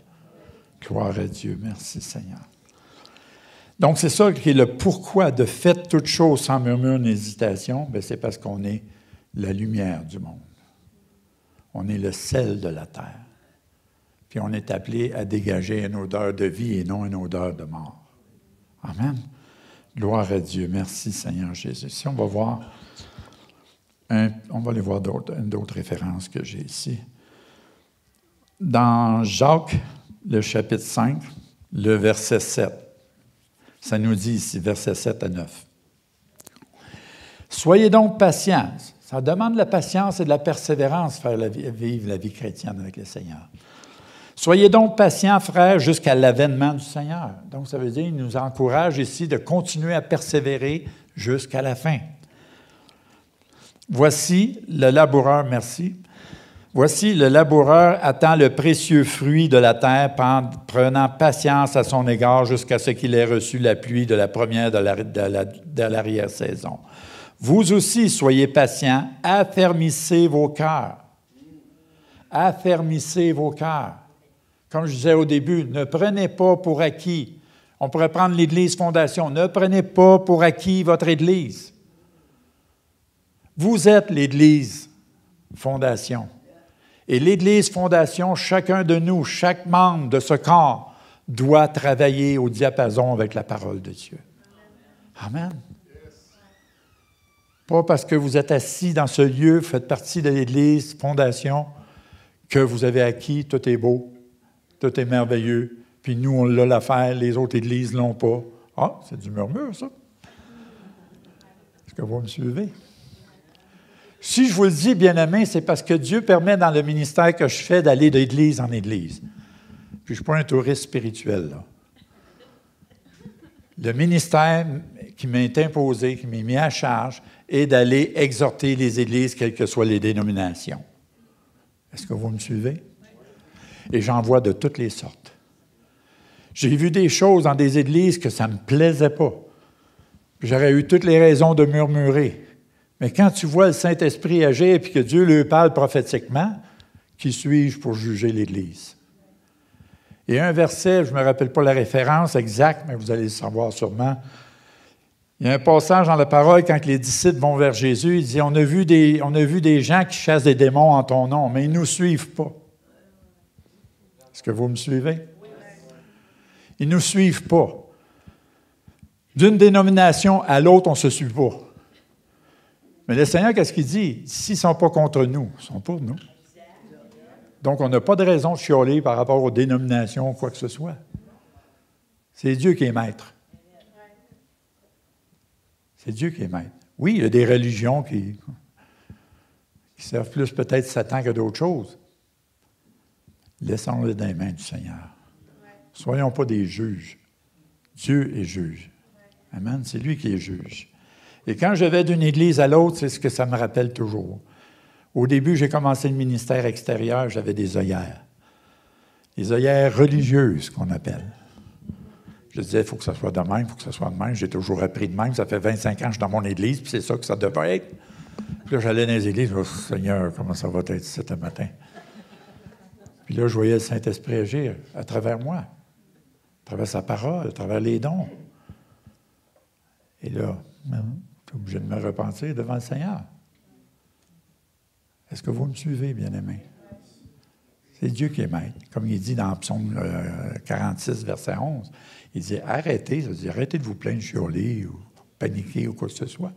Gloire à Dieu. Merci, Seigneur. Donc, c'est ça qui est le pourquoi de faites toutes choses sans murmure ni hésitation. Bien, c'est parce qu'on est la lumière du monde. On est le sel de la terre. Puis on est appelé à dégager une odeur de vie et non une odeur de mort. Amen. Gloire à Dieu. Merci, Seigneur Jésus. Si on va voir, on va aller voir d'autres références que j'ai ici. Dans Jacques, le chapitre 5, le verset 7. Ça nous dit ici, versets 7 à 9. Soyez donc patients. Ça demande de la patience et de la persévérance, faire vivre la vie chrétienne avec le Seigneur. Soyez donc patients, frères, jusqu'à l'avènement du Seigneur. Donc, ça veut dire qu'il nous encourage ici de continuer à persévérer jusqu'à la fin. Voici le laboureur, merci. Voici le laboureur attend le précieux fruit de la terre, prenant patience à son égard jusqu'à ce qu'il ait reçu la pluie de la première de l'arrière-saison. Vous aussi, soyez patients, affermissez vos cœurs. Affermissez vos cœurs. Comme je disais au début, ne prenez pas pour acquis. On pourrait prendre l'Église Fondation. Ne prenez pas pour acquis votre Église. Vous êtes l'Église Fondation. Et l'Église Fondation, chacun de nous, chaque membre de ce corps, doit travailler au diapason avec la parole de Dieu. Amen. Pas parce que vous êtes assis dans ce lieu, faites partie de l'Église Fondation, que vous avez acquis, tout est beau, tout est merveilleux, puis nous, on l'a l'affaire, les autres églises ne l'ont pas. Ah, c'est du murmure, ça. Est-ce que vous me suivez? Si je vous le dis, bien-aimés, c'est parce que Dieu permet dans le ministère que je fais d'aller d'église en église. Puis je ne suis pas un touriste spirituel, là. Le ministère qui m'est imposé, qui m'est mis à charge, est d'aller exhorter les églises, quelles que soient les dénominations. Est-ce que vous me suivez? Et j'en vois de toutes les sortes. J'ai vu des choses dans des églises que ça ne me plaisait pas. J'aurais eu toutes les raisons de murmurer. Mais quand tu vois le Saint-Esprit agir et que Dieu lui parle prophétiquement, qui suis-je pour juger l'Église? Et un verset, je ne me rappelle pas la référence exacte, mais vous allez le savoir sûrement. Il y a un passage dans la parole, quand les disciples vont vers Jésus, il dit, on a vu des gens qui chassent des démons en ton nom, mais ils ne nous suivent pas. Est-ce que vous me suivez? Ils ne nous suivent pas. D'une dénomination à l'autre, on ne se suit pas. Mais le Seigneur, qu'est-ce qu'il dit? S'ils ne sont pas contre nous, ils sont pour nous. Donc, on n'a pas de raison de chialer par rapport aux dénominations ou quoi que ce soit. C'est Dieu qui est maître. C'est Dieu qui est maître. Oui, il y a des religions qui servent plus peut-être Satan que d'autres choses. Laissons-le dans les mains du Seigneur. Ne soyons pas des juges. Dieu est juge. Amen. C'est lui qui est juge. Et quand je vais d'une église à l'autre, c'est ce que ça me rappelle toujours. Au début, j'ai commencé le ministère extérieur, j'avais des œillères. Des œillères religieuses, qu'on appelle. Je disais, il faut que ça soit de même, il faut que ça soit de même. J'ai toujours appris de même. Ça fait 25 ans que je suis dans mon église, puis c'est ça que ça devait être. Puis là, j'allais dans les églises, oh, Seigneur, comment ça va être ici ce matin? Puis là, je voyais le Saint-Esprit agir à travers moi, à travers sa parole, à travers les dons. Et là, je suis obligé de me repentir devant le Seigneur. Est-ce que vous me suivez, bien-aimés? C'est Dieu qui est maître. Comme il dit dans Psaume 46, verset 11, il dit, arrêtez, ça veut dire, arrêtez de vous plaindre, chialer ou paniquer ou quoi que ce soit.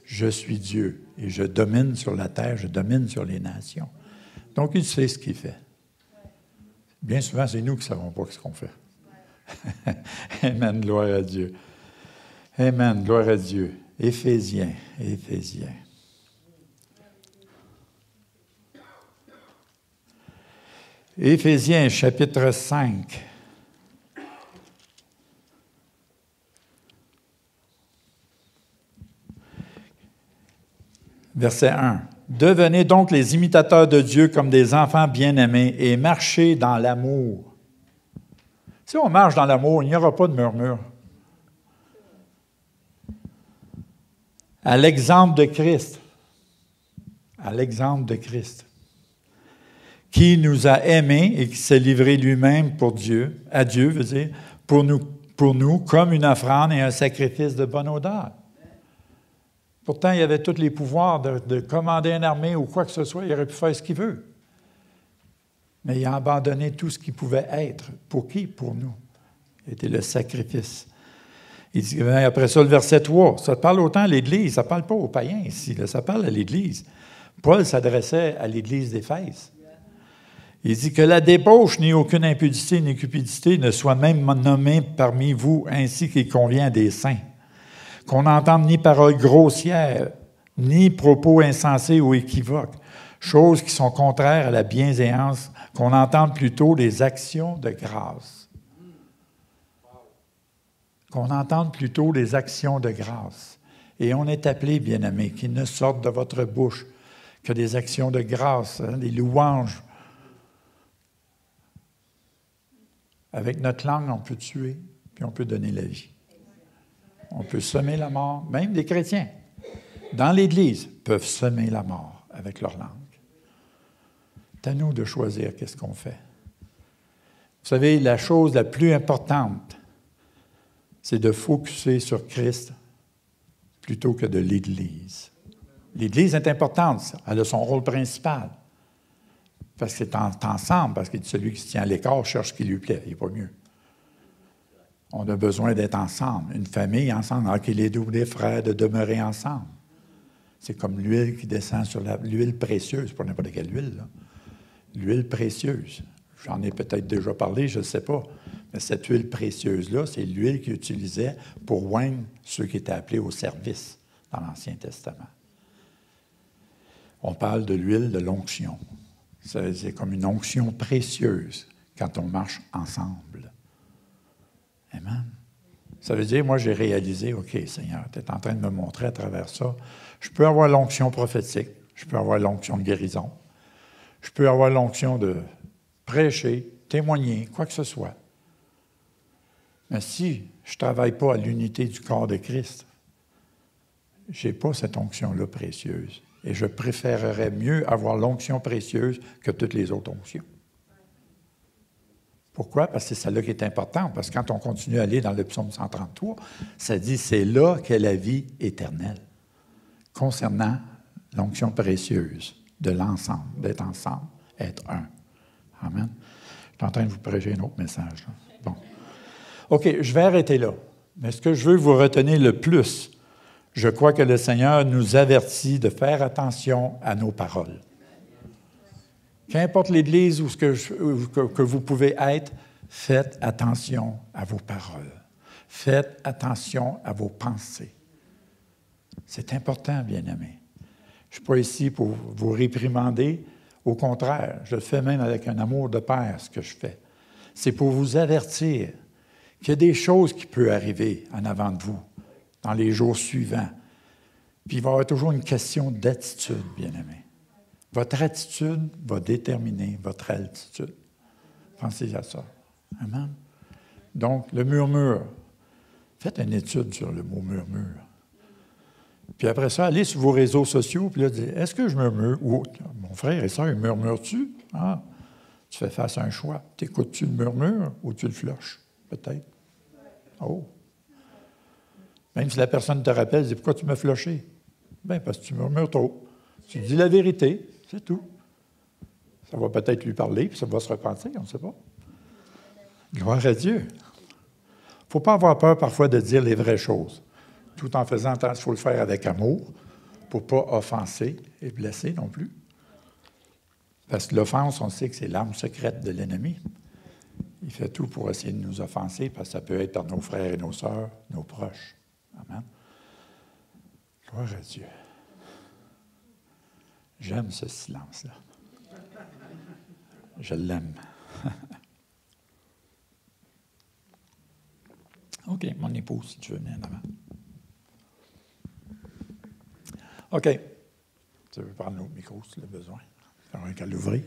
Je suis Dieu et je domine sur la terre, je domine sur les nations. Donc, il sait ce qu'il fait. Bien souvent, c'est nous qui ne savons pas ce qu'on fait. Amen, gloire à Dieu. Amen, gloire à Dieu. Éphésiens. Éphésiens, chapitre 5. Verset 1. Devenez donc les imitateurs de Dieu comme des enfants bien-aimés et marchez dans l'amour. Si on marche dans l'amour, il n'y aura pas de murmure. À l'exemple de Christ. À l'exemple de Christ. Qui nous a aimés et qui s'est livré lui-même pour Dieu, à Dieu, veut dire, pour nous comme une offrande et un sacrifice de bonne odeur. Pourtant, il y avait tous les pouvoirs de commander une armée ou quoi que ce soit. Il aurait pu faire ce qu'il veut. Mais il a abandonné tout ce qu'il pouvait être. Pour qui? Pour nous. C'était le sacrifice. Il dit, après ça, le verset 3, ça parle autant à l'Église, ça ne parle pas aux païens ici, là, ça parle à l'Église. Paul s'adressait à l'Église d'Éphèse. Il dit que la débauche, ni aucune impudicité, ni cupidité ne soit même nommée parmi vous, ainsi qu'il convient des saints. Qu'on n'entende ni paroles grossières, ni propos insensés ou équivoques, choses qui sont contraires à la bienséance, qu'on entende plutôt des actions de grâce. Qu'on entende plutôt des actions de grâce. Et on est appelé, bien-aimés, qu'il ne sorte de votre bouche que des actions de grâce, des louanges. Avec notre langue, on peut tuer, puis on peut donner la vie. On peut semer la mort, même des chrétiens, dans l'Église, peuvent semer la mort avec leur langue. C'est à nous de choisir qu'est-ce qu'on fait. Vous savez, la chose la plus importante, c'est de focusser sur Christ plutôt que de l'Église. L'Église est importante, elle a son rôle principal. Parce que c'est ensemble, parce que celui qui se tient à l'écart cherche ce qui lui plaît, il n'est pas mieux. On a besoin d'être ensemble, une famille ensemble, alors qu'il est doublé frères de demeurer ensemble. C'est comme l'huile qui descend sur l'huile précieuse, pas n'importe quelle huile, là. L'huile précieuse. J'en ai peut-être déjà parlé, je ne sais pas. Mais cette huile précieuse-là, c'est l'huile qu'ils utilisaient pour oindre ceux qui étaient appelés au service dans l'Ancien Testament. On parle de l'huile de l'onction. C'est comme une onction précieuse quand on marche ensemble. Amen. Ça veut dire, moi, j'ai réalisé, OK, Seigneur, tu es en train de me montrer à travers ça. Je peux avoir l'onction prophétique, je peux avoir l'onction de guérison, je peux avoir l'onction de prêcher, témoigner, quoi que ce soit. Mais si je ne travaille pas à l'unité du corps de Christ, je n'ai pas cette onction-là précieuse. Et je préférerais mieux avoir l'onction précieuse que toutes les autres onctions. Pourquoi? Parce que c'est celle-là qui est importante. Parce que quand on continue à aller dans le psaume 133, ça dit « c'est là qu'est la vie éternelle » concernant l'onction précieuse de l'ensemble, d'être ensemble, être un. Amen. Je suis en train de vous prêcher un autre message, là. Bon. OK, je vais arrêter là. Mais ce que je veux que vous retenez le plus, je crois que le Seigneur nous avertit de faire attention à nos paroles. Qu'importe l'Église où que vous pouvez être, faites attention à vos paroles. Faites attention à vos pensées. C'est important, bien-aimés. Je ne suis pas ici pour vous réprimander. Au contraire, je le fais même avec un amour de père, ce que je fais. C'est pour vous avertir qu'il y a des choses qui peuvent arriver en avant de vous dans les jours suivants. Puis il va y avoir toujours une question d'attitude, bien-aimés. Votre attitude va déterminer votre altitude. Pensez à ça. Amen. Donc, le murmure. Faites une étude sur le mot murmure. Puis après ça, allez sur vos réseaux sociaux, puis là, dites, est-ce que je murmure? Ou, mon frère et soeur, murmures-tu? Ah, tu fais face à un choix. T'écoutes-tu le murmure ou tu le flushes? Peut-être. Oh. Même si la personne te rappelle, dis, pourquoi tu m'as flushé? Bien, parce que tu murmures trop. Tu dis la vérité, c'est tout. Ça va peut-être lui parler, puis ça va se repentir, on ne sait pas. Gloire à Dieu. Il ne faut pas avoir peur parfois de dire les vraies choses, tout en faisant attention, il faut le faire avec amour, pour ne pas offenser et blesser non plus. Parce que l'offense, on sait que c'est l'arme secrète de l'ennemi. Il fait tout pour essayer de nous offenser, parce que ça peut être par nos frères et nos sœurs, nos proches. Amen. Gloire à Dieu. J'aime ce silence-là. Je l'aime. OK, mon épouse, si tu veux venir en avant. OK. Tu veux prendre l'autre micro si tu as besoin. On n'a qu'à l'ouvrir.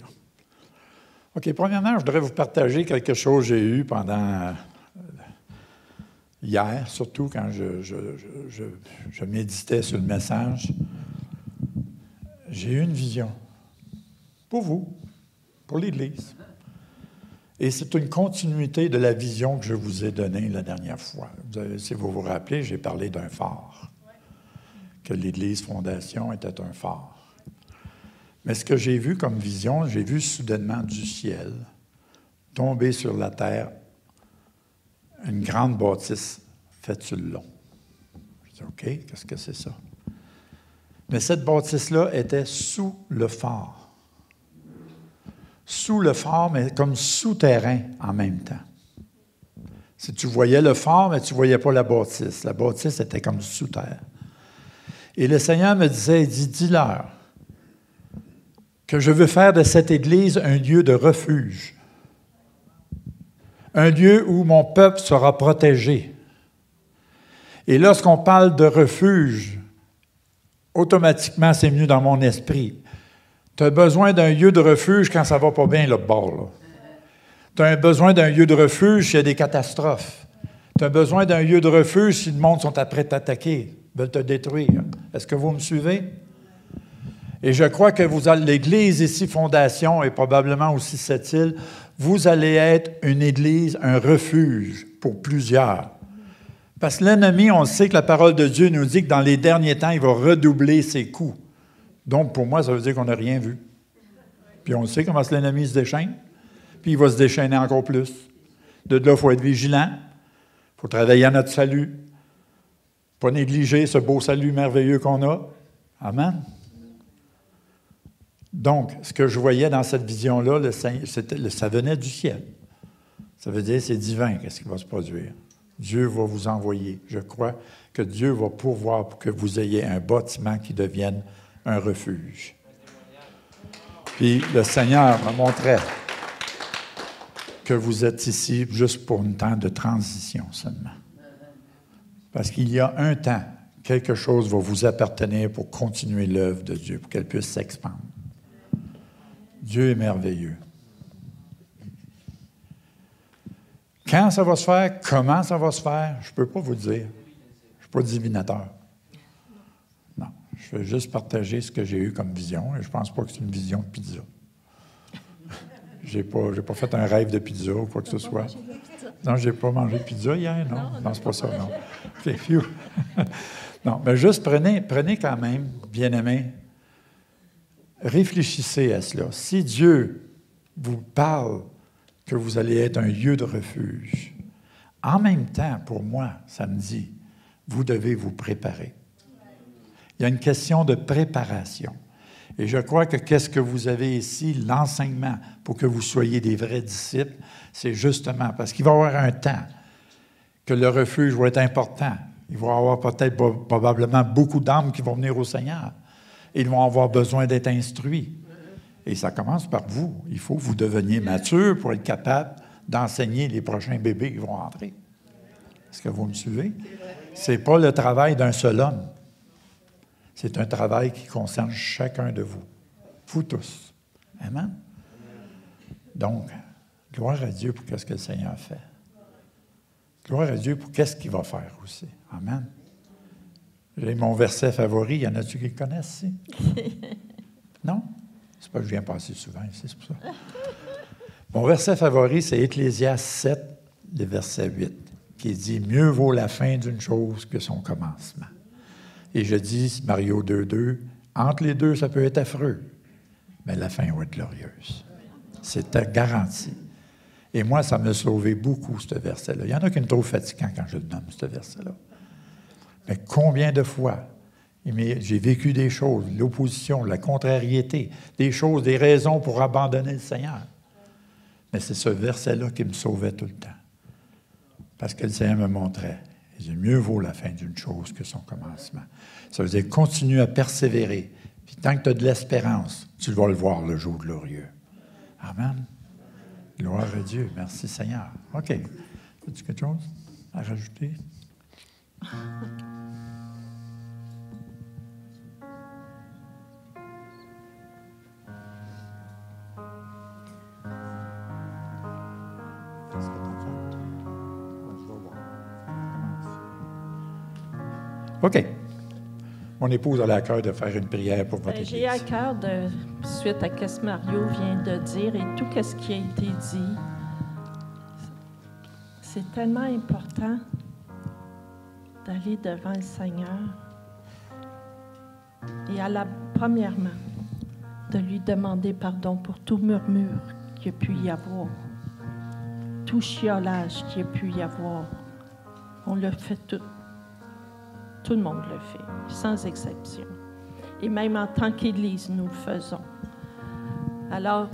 OK, premièrement, je voudrais vous partager quelque chose que j'ai eu pendant hier, surtout quand je méditais sur le message. J'ai eu une vision pour vous, pour l'Église. Et c'est une continuité de la vision que je vous ai donnée la dernière fois. Si vous vous rappelez, j'ai parlé d'un phare, que l'Église Fondation était un phare. Mais ce que j'ai vu comme vision, j'ai vu soudainement du ciel tomber sur la terre une grande bâtisse faite sur le long. Je dis, OK, qu'est-ce que c'est ça? Mais cette bâtisse-là était sous le phare. Sous le phare, mais comme souterrain en même temps. Si tu voyais le phare, mais tu ne voyais pas la bâtisse. La bâtisse était comme sous terre. Et le Seigneur me disait, il dit, dis-leur que je veux faire de cette Église un lieu de refuge. Un lieu où mon peuple sera protégé. Et lorsqu'on parle de refuge, automatiquement, c'est venu dans mon esprit. Tu as besoin d'un lieu de refuge quand ça ne va pas bien, l'autre bord. Tu as besoin d'un lieu de refuge s'il y a des catastrophes. Tu as besoin d'un lieu de refuge si le monde sont prêts à t'attaquer, veulent te détruire. Est-ce que vous me suivez? Et je crois que l'Église ici, Fondation, et probablement aussi cette île, vous allez être une Église, un refuge pour plusieurs. Parce que l'ennemi, on sait que la parole de Dieu nous dit que dans les derniers temps, il va redoubler ses coups. Donc, pour moi, ça veut dire qu'on n'a rien vu. Puis on sait comment l'ennemi se déchaîne, puis il va se déchaîner encore plus. De là, il faut être vigilant, il faut travailler à notre salut, pas négliger ce beau salut merveilleux qu'on a. Amen. Donc, ce que je voyais dans cette vision-là, ça venait du ciel. Ça veut dire c'est divin, qu'est-ce qui va se produire. Dieu va vous envoyer. Je crois que Dieu va pourvoir pour que vous ayez un bâtiment qui devienne un refuge. Puis le Seigneur me montrait que vous êtes ici juste pour un temps de transition seulement. Parce qu'il y a un temps, quelque chose va vous appartenir pour continuer l'œuvre de Dieu, pour qu'elle puisse s'expandre. Dieu est merveilleux. Quand ça va se faire, comment ça va se faire, je ne peux pas vous dire. Je ne suis pas divinateur. Non, je vais juste partager ce que j'ai eu comme vision, et je ne pense pas que c'est une vision de pizza. Je n'ai pas fait un rêve de pizza ou quoi que ce soit. Non, je n'ai pas mangé de pizza hier, non? Non, c'est pas ça, non. OK, phew. Non, mais juste prenez quand même, bien-aimés, réfléchissez à cela. Si Dieu vous parle que vous allez être un lieu de refuge, en même temps, pour moi, ça me dit, vous devez vous préparer. Il y a une question de préparation. Et je crois que qu'est-ce que vous avez ici, l'enseignement, pour que vous soyez des vrais disciples, c'est justement parce qu'il va y avoir un temps que le refuge va être important. Il va y avoir peut-être probablement beaucoup d'âmes qui vont venir au Seigneur. Ils vont avoir besoin d'être instruits. Et ça commence par vous. Il faut que vous deveniez mature pour être capable d'enseigner les prochains bébés qui vont entrer. Est-ce que vous me suivez? Ce n'est pas le travail d'un seul homme. C'est un travail qui concerne chacun de vous. Vous tous. Amen? Donc, gloire à Dieu pour ce que le Seigneur fait. Gloire à Dieu pour qu'est-ce qu'il va faire aussi. Amen. J'ai mon verset favori. Y en a-tu qui le connaissent ici? Non? C'est pas que je viens passer souvent ici, c'est pour ça. Mon verset favori, c'est Ecclésiaste 7, le verset 8, qui dit « Mieux vaut la fin d'une chose que son commencement. » Et je dis, Mario 2.2, entre les deux, ça peut être affreux, mais la fin va être glorieuse. C'est garanti. Et moi, ça m'a sauvé beaucoup, ce verset-là. Il y en a qui me trouvent fatigant quand je le nomme, ce verset-là. Mais combien de fois j'ai vécu des choses, l'opposition, la contrariété, des choses, des raisons pour abandonner le Seigneur. Mais c'est ce verset-là qui me sauvait tout le temps. Parce que le Seigneur me montrait, il dit, mieux vaut la fin d'une chose que son commencement. Ça veut dire, continue à persévérer. Puis tant que tu as de l'espérance, tu vas le voir le jour glorieux. Amen. Gloire à Dieu. Merci Seigneur. OK. As-tu quelque chose à rajouter? OK. Mon épouse a à cœur de faire une prière pour votre Ben, Église. j'ai à cœur, suite à ce que Mario vient de dire et tout ce qui a été dit, c'est tellement important d'aller devant le Seigneur et premièrement, de lui demander pardon pour tout murmure qu'il y a pu y avoir, tout chiolage qu'il y a pu y avoir. On le fait tout. Tout le monde le fait, sans exception. Et même en tant qu'Église, nous le faisons. Alors,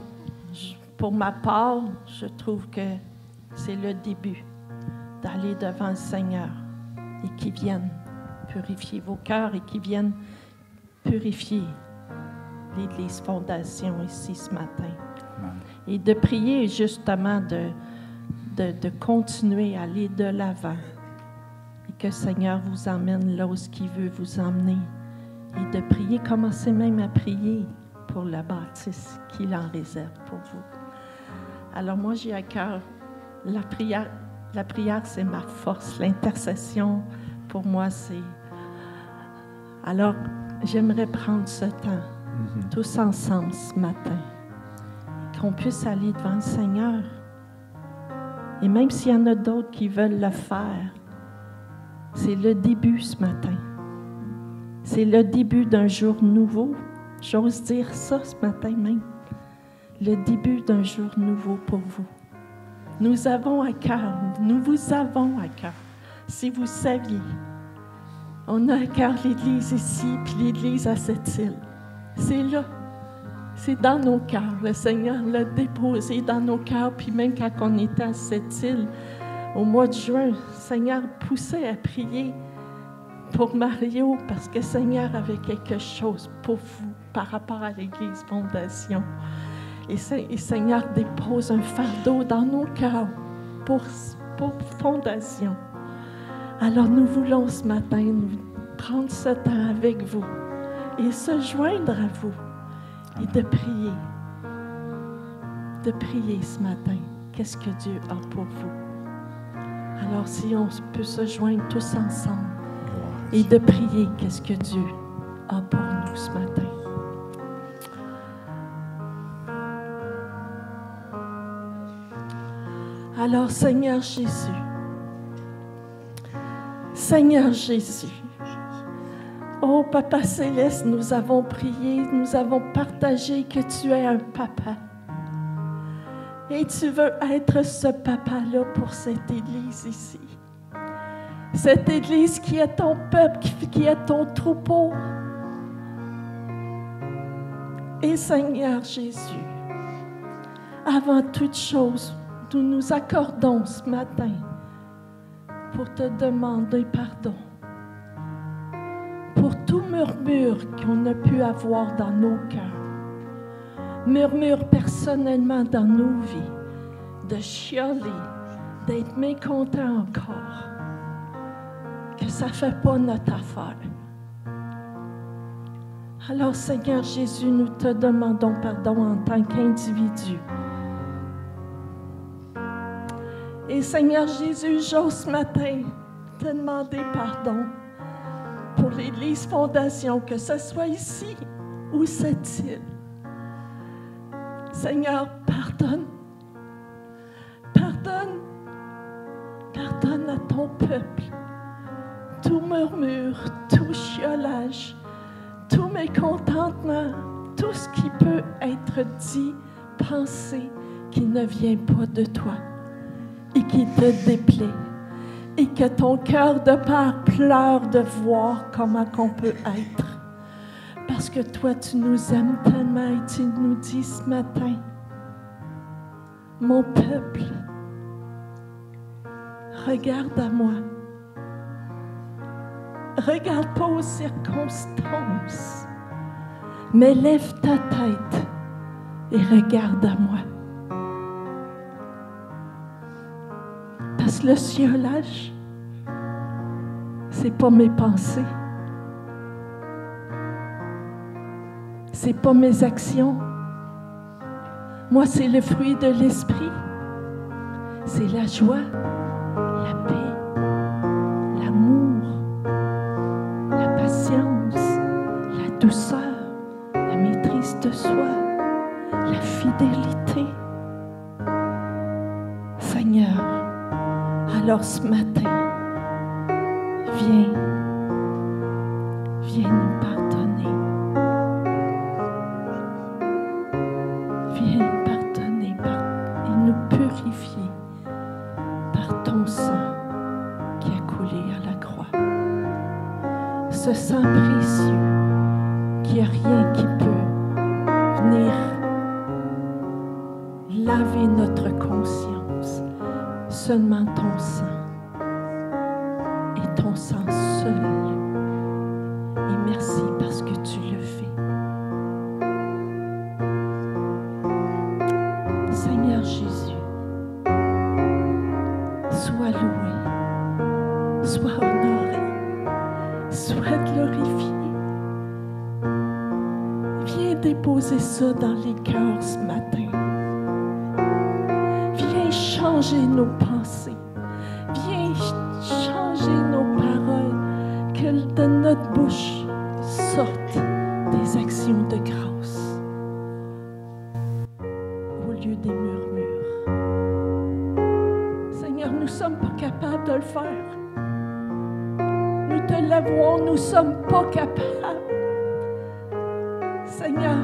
pour ma part, je trouve que c'est le début d'aller devant le Seigneur et qu'il vienne purifier vos cœurs et qu'il vienne purifier l'Église Fondation ici ce matin. Et de prier justement de continuer à aller de l'avant. Et que le Seigneur vous emmène là où il veut vous emmener. Et de prier, commencez même à prier pour la bâtisse qu'il en réserve pour vous. Alors moi, j'ai à cœur la prière. La prière, c'est ma force. L'intercession, pour moi, c'est... Alors, j'aimerais prendre ce temps, tous ensemble ce matin, qu'on puisse aller devant le Seigneur. Et même s'il y en a d'autres qui veulent le faire, c'est le début ce matin. C'est le début d'un jour nouveau. J'ose dire ça ce matin même. Le début d'un jour nouveau pour vous. Nous avons à cœur, nous vous avons à cœur. Si vous saviez, on a à cœur l'Église ici, puis l'Église à cette île. C'est là. C'est dans nos cœurs. Le Seigneur l'a déposé dans nos cœurs, puis même quand on était à cette île, au mois de juin, le Seigneur poussait à prier pour Mario parce que le Seigneur avait quelque chose pour vous par rapport à l'Église Fondation. Et le Seigneur dépose un fardeau dans nos cœurs pour Fondation. Alors nous voulons ce matin nous prendre ce temps avec vous et se joindre à vous et de prier. De prier ce matin. Qu'est-ce que Dieu a pour vous? Alors, si on peut se joindre tous ensemble et de prier, qu'est-ce que Dieu a pour nous ce matin? Alors, Seigneur Jésus, oh Papa Céleste, nous avons prié, nous avons partagé que tu es un papa. Et tu veux être ce papa-là pour cette Église ici. Cette Église qui est ton peuple, qui est ton troupeau. Et Seigneur Jésus, avant toute chose, nous nous accordons ce matin pour te demander pardon pour tout murmure qu'on a pu avoir dans nos cœurs. Murmure personnellement dans nos vies, de chialer, d'être mécontent encore, que ça ne fait pas notre affaire. Alors, Seigneur Jésus, nous te demandons pardon en tant qu'individu. Et Seigneur Jésus, j'ose ce matin te demander pardon pour l'Église Fondation, que ce soit ici ou cette île. Seigneur, pardonne. Pardonne. Pardonne à ton peuple. Tout murmure, tout chiolage, tout mécontentement, tout ce qui peut être dit, pensé, qui ne vient pas de toi et qui te déplaît. Et que ton cœur de père pleure de voir comment qu'on peut être. Parce que toi, tu nous aimes tellement et tu nous dis ce matin, mon peuple, regarde à moi. Regarde pas aux circonstances, mais lève ta tête et regarde à moi. Parce que le chiolage, c'est pas mes pensées. C'est pas mes actions. Moi, c'est le fruit de l'esprit. C'est la joie, la paix, l'amour, douceur, la maîtrise de soi, la fidélité. Seigneur, alors ce matin, viens nous pardonner. Viens nous pardonner et nous purifier par ton sang qui a coulé à la croix. Ce sang précieux, qu'il n'y a rien qui peut venir laver notre conscience, seulement ton sang et ton sang seul. Et merci parce que tu le fais. Seigneur Jésus, sois loué, sois honoré, sois glorifié. Viens déposer ça dans les cœurs ce matin. Viens changer nos pensées. Viens changer nos paroles. Que de notre bouche sortent des actions de grâce au lieu des murmures. Seigneur, nous ne sommes pas capables de le faire. Nous te l'avouons, nous ne sommes pas capables. Seigneur,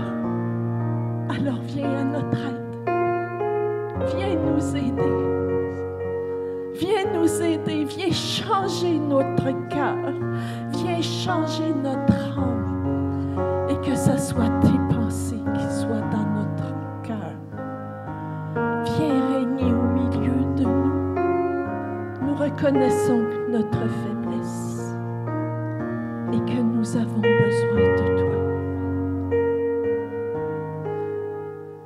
alors viens à notre aide. Viens nous aider. Viens nous aider. Viens changer notre cœur. Viens changer notre âme. Et que ce soit tes pensées qui soient dans notre cœur. Viens régner au milieu de nous. Nous reconnaissons notre faiblesse et que nous avons besoin de toi.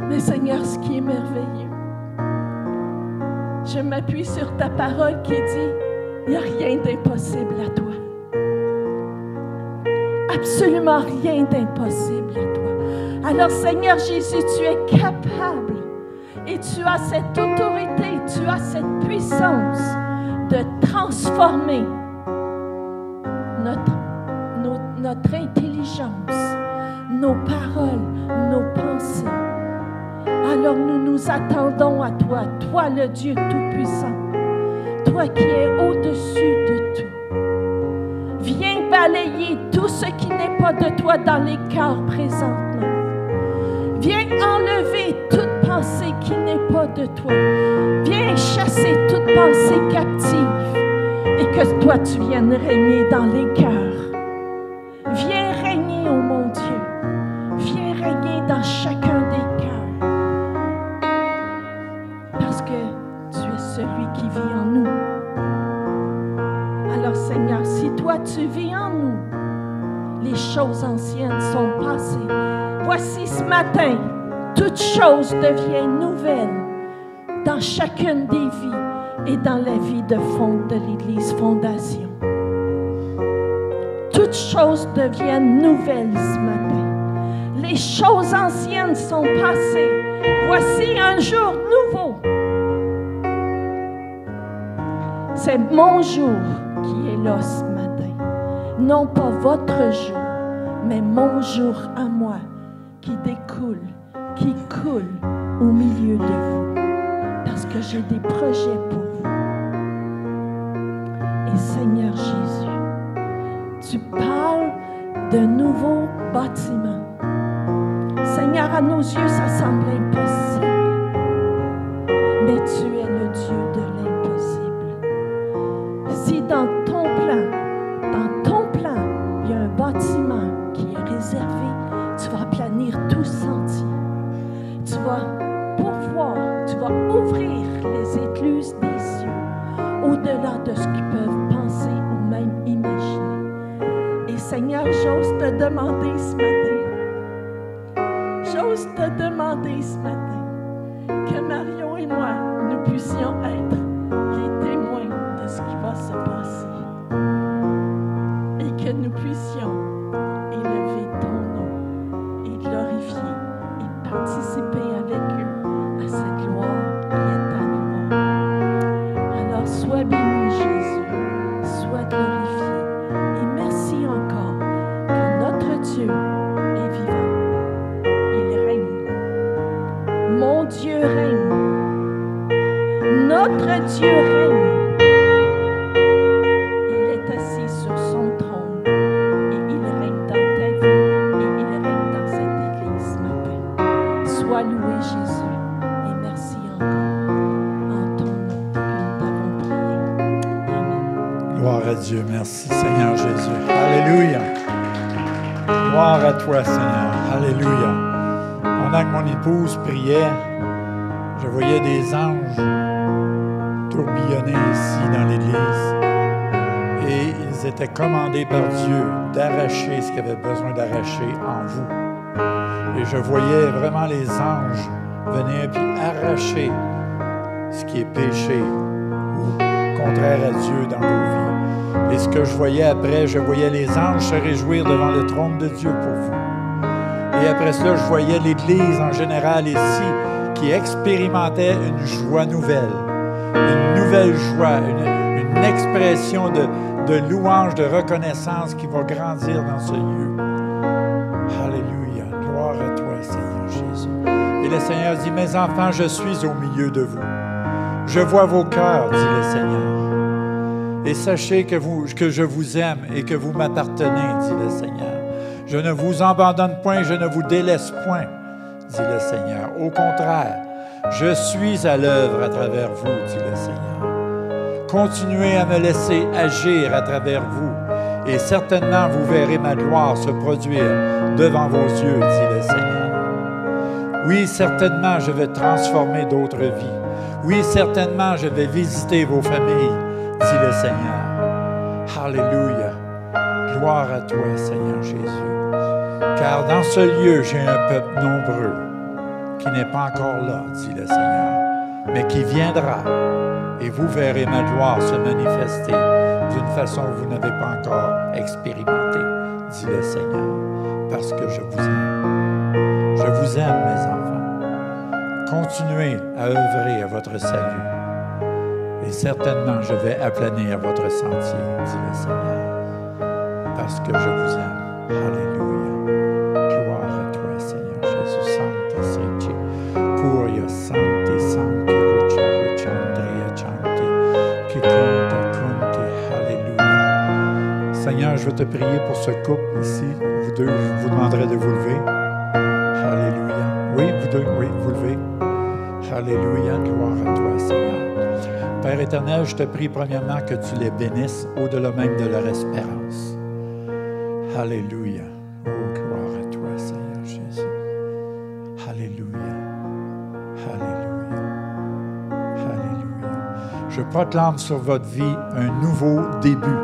Mais Seigneur, ce qui est merveilleux, je m'appuie sur ta parole qui dit, il n'y a rien d'impossible à toi. Absolument rien d'impossible à toi. Alors Seigneur Jésus, tu es capable et tu as cette autorité, tu as cette puissance de transformer notre intelligence, nos paroles, nos pensées. Alors nous nous attendons à toi, toi le Dieu Tout-Puissant, toi qui es au-dessus de tout. Viens balayer tout ce qui n'est pas de toi dans les cœurs présentement. Viens enlever toute pensée qui n'est pas de toi. Viens chasser toute pensée captive et que toi tu viennes régner dans les cœurs. Viens régner, oh mon Dieu. Viens régner dans chacun des cœurs. Parce que tu es celui qui vit en nous. Alors Seigneur, si toi tu vis en nous, les choses anciennes sont passées. Voici ce matin, toutes choses deviennent nouvelles dans chacune des vies et dans la vie de l'Église Fondation. Toutes choses deviennent nouvelles ce matin. Les choses anciennes sont passées. Voici un jour nouveau. C'est mon jour qui est là ce matin. Non pas votre jour, mais mon jour à moi qui découle, qui coule au milieu de vous. Parce que j'ai des projets pour vous. Et Seigneur Jésus, tu parles de nouveaux bâtiments. Seigneur, à nos yeux, ça semble impossible. Mais tu es le Dieu de l'impossible. Si dans ton plan, il y a un bâtiment qui est réservé, tu vas planir tout sentier. Tu vas pourvoir, tu vas ouvrir les écluses des cieux, au-delà de ce qu'ils peuvent penser ou même imaginer. Et Seigneur, j'ose te demander ce matin, que Marion et moi, nous puissions être les témoins de ce qui va se passer. Et que nous puissions élever ton nom et glorifier et participer avec eux à cette gloire qui est ta gloire. Alors sois béni Jésus, sois glorifié et merci encore que notre Dieu Dieu règne. Notre Dieu règne. Il est assis sur son trône et il règne dans ta vie et il règne dans cette église ce matin. Sois loué Jésus et merci encore en ton nom que nous t'avons prié. Amen. Gloire à Dieu. Merci, Seigneur Jésus. Alléluia. Gloire à toi, Seigneur. Alléluia. Pendant que mon épouse priait, je voyais des anges tourbillonner ici dans l'Église. Et ils étaient commandés par Dieu d'arracher ce qu'il avait besoin d'arracher en vous. Et je voyais vraiment les anges venir puis arracher ce qui est péché ou contraire à Dieu dans vos vies. Et ce que je voyais après, je voyais les anges se réjouir devant le trône de Dieu pour vous. Et après cela, je voyais l'Église en général ici qui expérimentait une joie nouvelle. Une nouvelle joie, une expression de louange, de reconnaissance qui va grandir dans ce lieu. Alléluia. Gloire à toi, Seigneur Jésus. Et le Seigneur dit, mes enfants, je suis au milieu de vous. Je vois vos cœurs, dit le Seigneur. Et sachez que je vous aime et que vous m'appartenez, dit le Seigneur. Je ne vous abandonne point, je ne vous délaisse point, dit le Seigneur. Au contraire, je suis à l'œuvre à travers vous, dit le Seigneur. Continuez à me laisser agir à travers vous, et certainement vous verrez ma gloire se produire devant vos yeux, dit le Seigneur. Oui, certainement, je vais transformer d'autres vies. Oui, certainement, je vais visiter vos familles, dit le Seigneur. Alléluia. Gloire à toi, Seigneur Jésus. Car dans ce lieu, j'ai un peuple nombreux qui n'est pas encore là, dit le Seigneur, mais qui viendra, et vous verrez ma gloire se manifester d'une façon que vous n'avez pas encore expérimentée, dit le Seigneur, parce que je vous aime. Je vous aime, mes enfants. Continuez à œuvrer à votre salut, et certainement je vais aplanir votre sentier, dit le Seigneur, parce que je vous aime. Alléluia. Gloire à toi, Seigneur Jésus. Santa Seichi. Curia Santi Santi Ruchandria Chanti. Kikunta Kunti. Alléluia. Seigneur, je veux te prier pour ce couple ici. Vous deux, je vous demanderai de vous lever. Alléluia. Oui, vous deux, oui, vous levez. Alléluia. Gloire à toi, Seigneur. Père éternel, je te prie premièrement que tu les bénisses au-delà même de leur espérance. Alléluia. Oh, gloire à toi, Seigneur Jésus. Alléluia. Alléluia. Alléluia. Je proclame sur votre vie un nouveau début,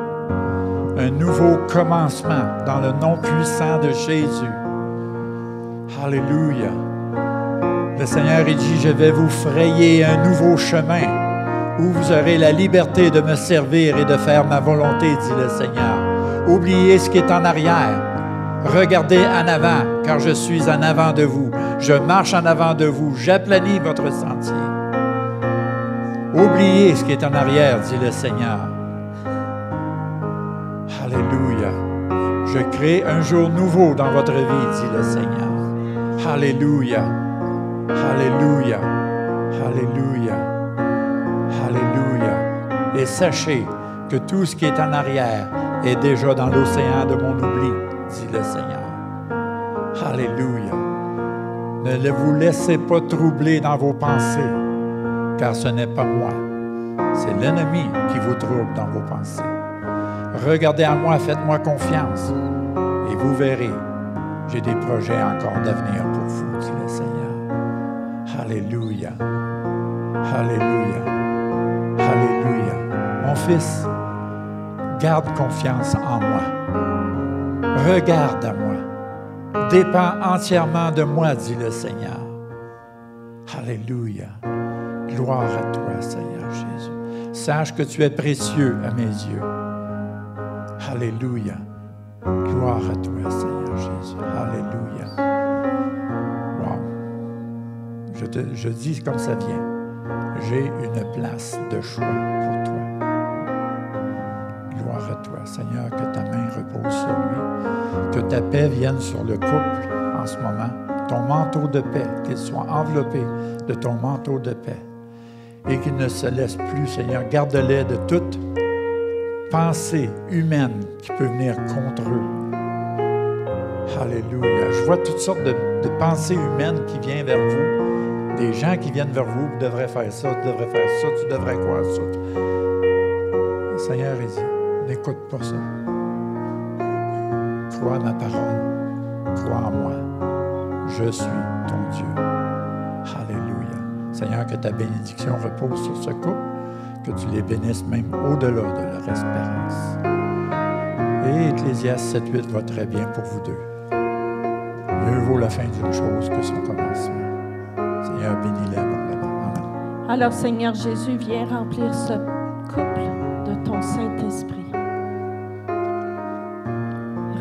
un nouveau commencement dans le nom puissant de Jésus. Alléluia. Le Seigneur dit, je vais vous frayer un nouveau chemin où vous aurez la liberté de me servir et de faire ma volonté, dit le Seigneur. Oubliez ce qui est en arrière. Regardez en avant, car je suis en avant de vous. Je marche en avant de vous. J'aplanis votre sentier. Oubliez ce qui est en arrière, dit le Seigneur. Alléluia. Je crée un jour nouveau dans votre vie, dit le Seigneur. Alléluia. Alléluia. Alléluia. Alléluia. Et sachez que tout ce qui est en arrière est déjà dans l'océan de mon oubli, dit le Seigneur. Alléluia. Ne vous laissez pas troubler dans vos pensées, car ce n'est pas moi. C'est l'ennemi qui vous trouble dans vos pensées. Regardez à moi, faites-moi confiance, et vous verrez, j'ai des projets encore d'avenir pour vous, dit le Seigneur. Alléluia. Alléluia. Alléluia. Mon fils, garde confiance en moi. Regarde à moi. Dépends entièrement de moi, dit le Seigneur. Alléluia. Gloire à toi, Seigneur Jésus. Sache que tu es précieux à mes yeux. Alléluia. Gloire à toi, Seigneur Jésus. Alléluia. Wow. Je dis comme ça vient. J'ai une place de choix pour toi. Gloire à toi, Seigneur, que ta main repose sur lui, que ta paix vienne sur le couple en ce moment, ton manteau de paix, qu'ils soient enveloppés de ton manteau de paix et qu'ils ne se laissent plus, Seigneur. Garde-les de toute pensée humaine qui peut venir contre eux. Alléluia. Je vois toutes sortes de pensées humaines qui viennent vers vous, des gens qui viennent vers vous, vous devrez faire ça, tu devrais faire ça, tu devrais croire ça. Seigneur, il dit, n'écoute pas ça. Crois à ma parole, crois en moi. Je suis ton Dieu. Alléluia. Seigneur, que ta bénédiction repose sur ce couple, que tu les bénisses même au-delà de leur espérance. Et Ecclésiaste 7-8 va très bien pour vous deux. Mieux vaut la fin d'une chose que son commencement. Seigneur, bénis-les abondamment. Amen. Alors, Seigneur Jésus, viens remplir ce couple de ton Saint-Esprit.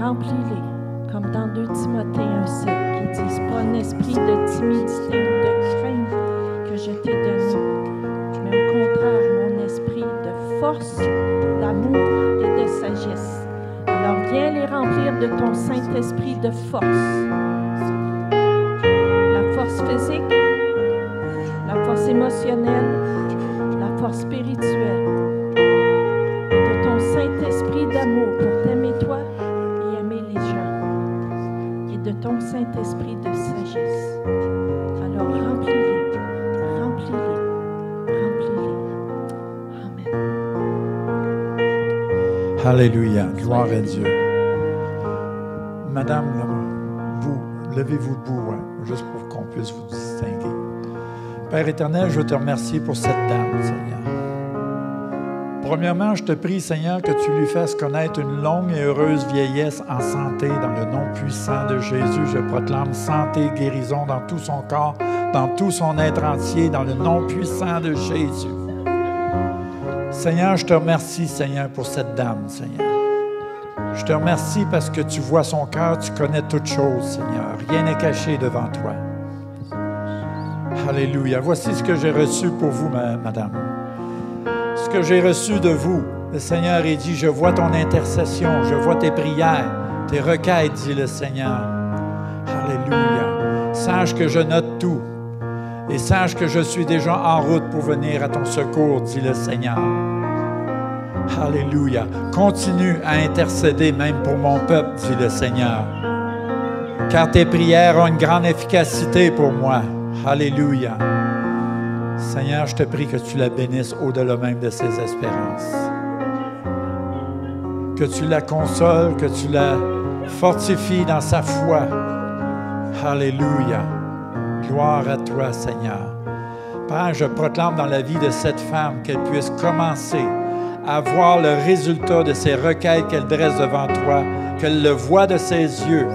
Remplis-les, comme dans 2 Timothée 1:7, qui dit, pas un esprit de timidité ou de crainte que je t'ai donné, mais au contraire, mon esprit de force, d'amour et de sagesse. Alors, viens les remplir de ton Saint-Esprit de force. La force physique, la force émotionnelle, la force spirituelle. Et de ton Saint-Esprit d'amour pour t'aimer toi et aimer les gens. Et de ton Saint-Esprit de sagesse. Alors, remplis-les, remplis-les, remplis-les. Amen. Alléluia. Gloire à Dieu. Madame, vous, levez-vous debout, juste pour qu'on puisse vous distinguer. Père éternel, je te remercie pour cette dame, Seigneur. Premièrement, je te prie, Seigneur, que tu lui fasses connaître une longue et heureuse vieillesse en santé dans le nom puissant de Jésus. Je proclame santé, guérison dans tout son corps, dans tout son être entier, dans le nom puissant de Jésus. Seigneur, je te remercie, Seigneur, pour cette dame, Seigneur. Je te remercie parce que tu vois son cœur, tu connais toutes choses, Seigneur. Rien n'est caché devant toi. Alléluia. Voici ce que j'ai reçu pour vous, madame. Ce que j'ai reçu de vous. Le Seigneur a dit, je vois ton intercession, je vois tes prières, tes requêtes, dit le Seigneur. Alléluia. Sache que je note tout. Et sache que je suis déjà en route pour venir à ton secours, dit le Seigneur. Alléluia. Continue à intercéder même pour mon peuple, dit le Seigneur. Car tes prières ont une grande efficacité pour moi. Alléluia. Seigneur, je te prie que tu la bénisses au-delà même de ses espérances. Que tu la consoles, que tu la fortifies dans sa foi. Alléluia. Gloire à toi, Seigneur. Père, je proclame dans la vie de cette femme qu'elle puisse commencer à voir le résultat de ses requêtes qu'elle dresse devant toi, qu'elle le voit de ses yeux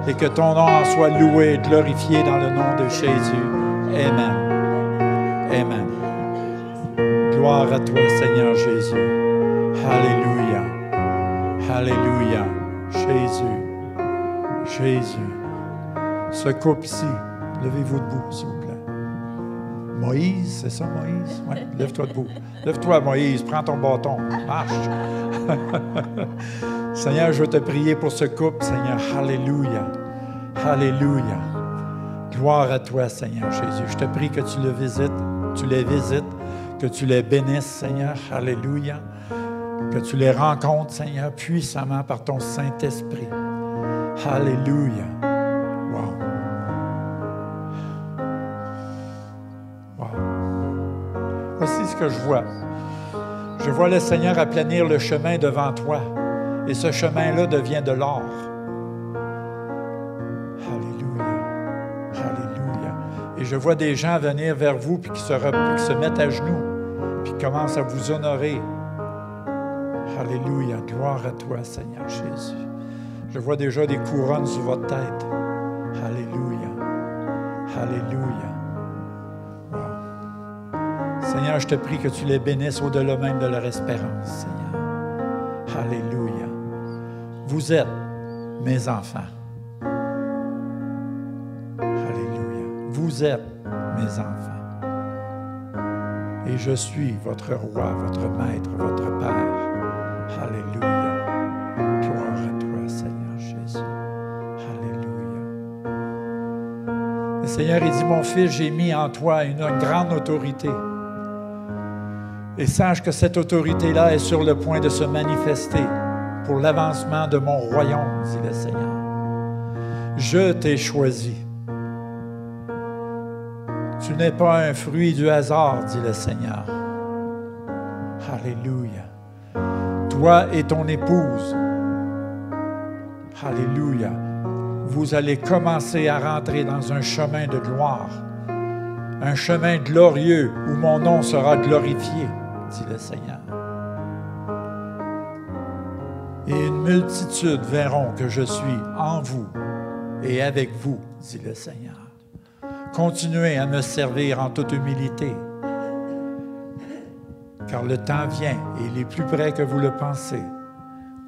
et que ton nom en soit loué et glorifié dans le nom de Jésus. Amen. Amen. Gloire à toi, Seigneur Jésus. Alléluia. Alléluia. Jésus. Jésus. Ce couple-ci, levez-vous debout, s'il vous plaît. Moïse, c'est ça, Moïse? Oui, lève-toi debout. Lève-toi, Moïse, prends ton bâton, marche. Seigneur, je veux te prier pour ce couple, Seigneur. Alléluia. Alléluia. Gloire à toi, Seigneur Jésus. Je te prie que tu les visites, que tu les bénisses, Seigneur. Alléluia. Que tu les rencontres, Seigneur, puissamment par ton Saint-Esprit. Alléluia. Wow. Wow. Voici ce que je vois. Je vois le Seigneur aplanir le chemin devant toi. Et ce chemin-là devient de l'or. Alléluia. Alléluia. Et je vois des gens venir vers vous puis qui se mettent à genoux puis qui commencent à vous honorer. Alléluia. Gloire à toi, Seigneur Jésus. Je vois déjà des couronnes sur votre tête. Alléluia. Alléluia. Wow. Seigneur, je te prie que tu les bénisses au-delà même de leur espérance, Seigneur. Alléluia. Vous êtes mes enfants. Alléluia. Vous êtes mes enfants. Et je suis votre roi, votre maître, votre père. Alléluia. Gloire à toi, Seigneur Jésus. Alléluia. Le Seigneur, il dit, mon fils, j'ai mis en toi une grande autorité. Et sache que cette autorité-là est sur le point de se manifester pour l'avancement de mon royaume, dit le Seigneur. Je t'ai choisi. Tu n'es pas un fruit du hasard, dit le Seigneur. Alléluia. Toi et ton épouse, alléluia, vous allez commencer à rentrer dans un chemin de gloire, un chemin glorieux où mon nom sera glorifié, dit le Seigneur. Et une multitude verront que je suis en vous et avec vous, dit le Seigneur. Continuez à me servir en toute humilité, car le temps vient, et il est plus près que vous le pensez,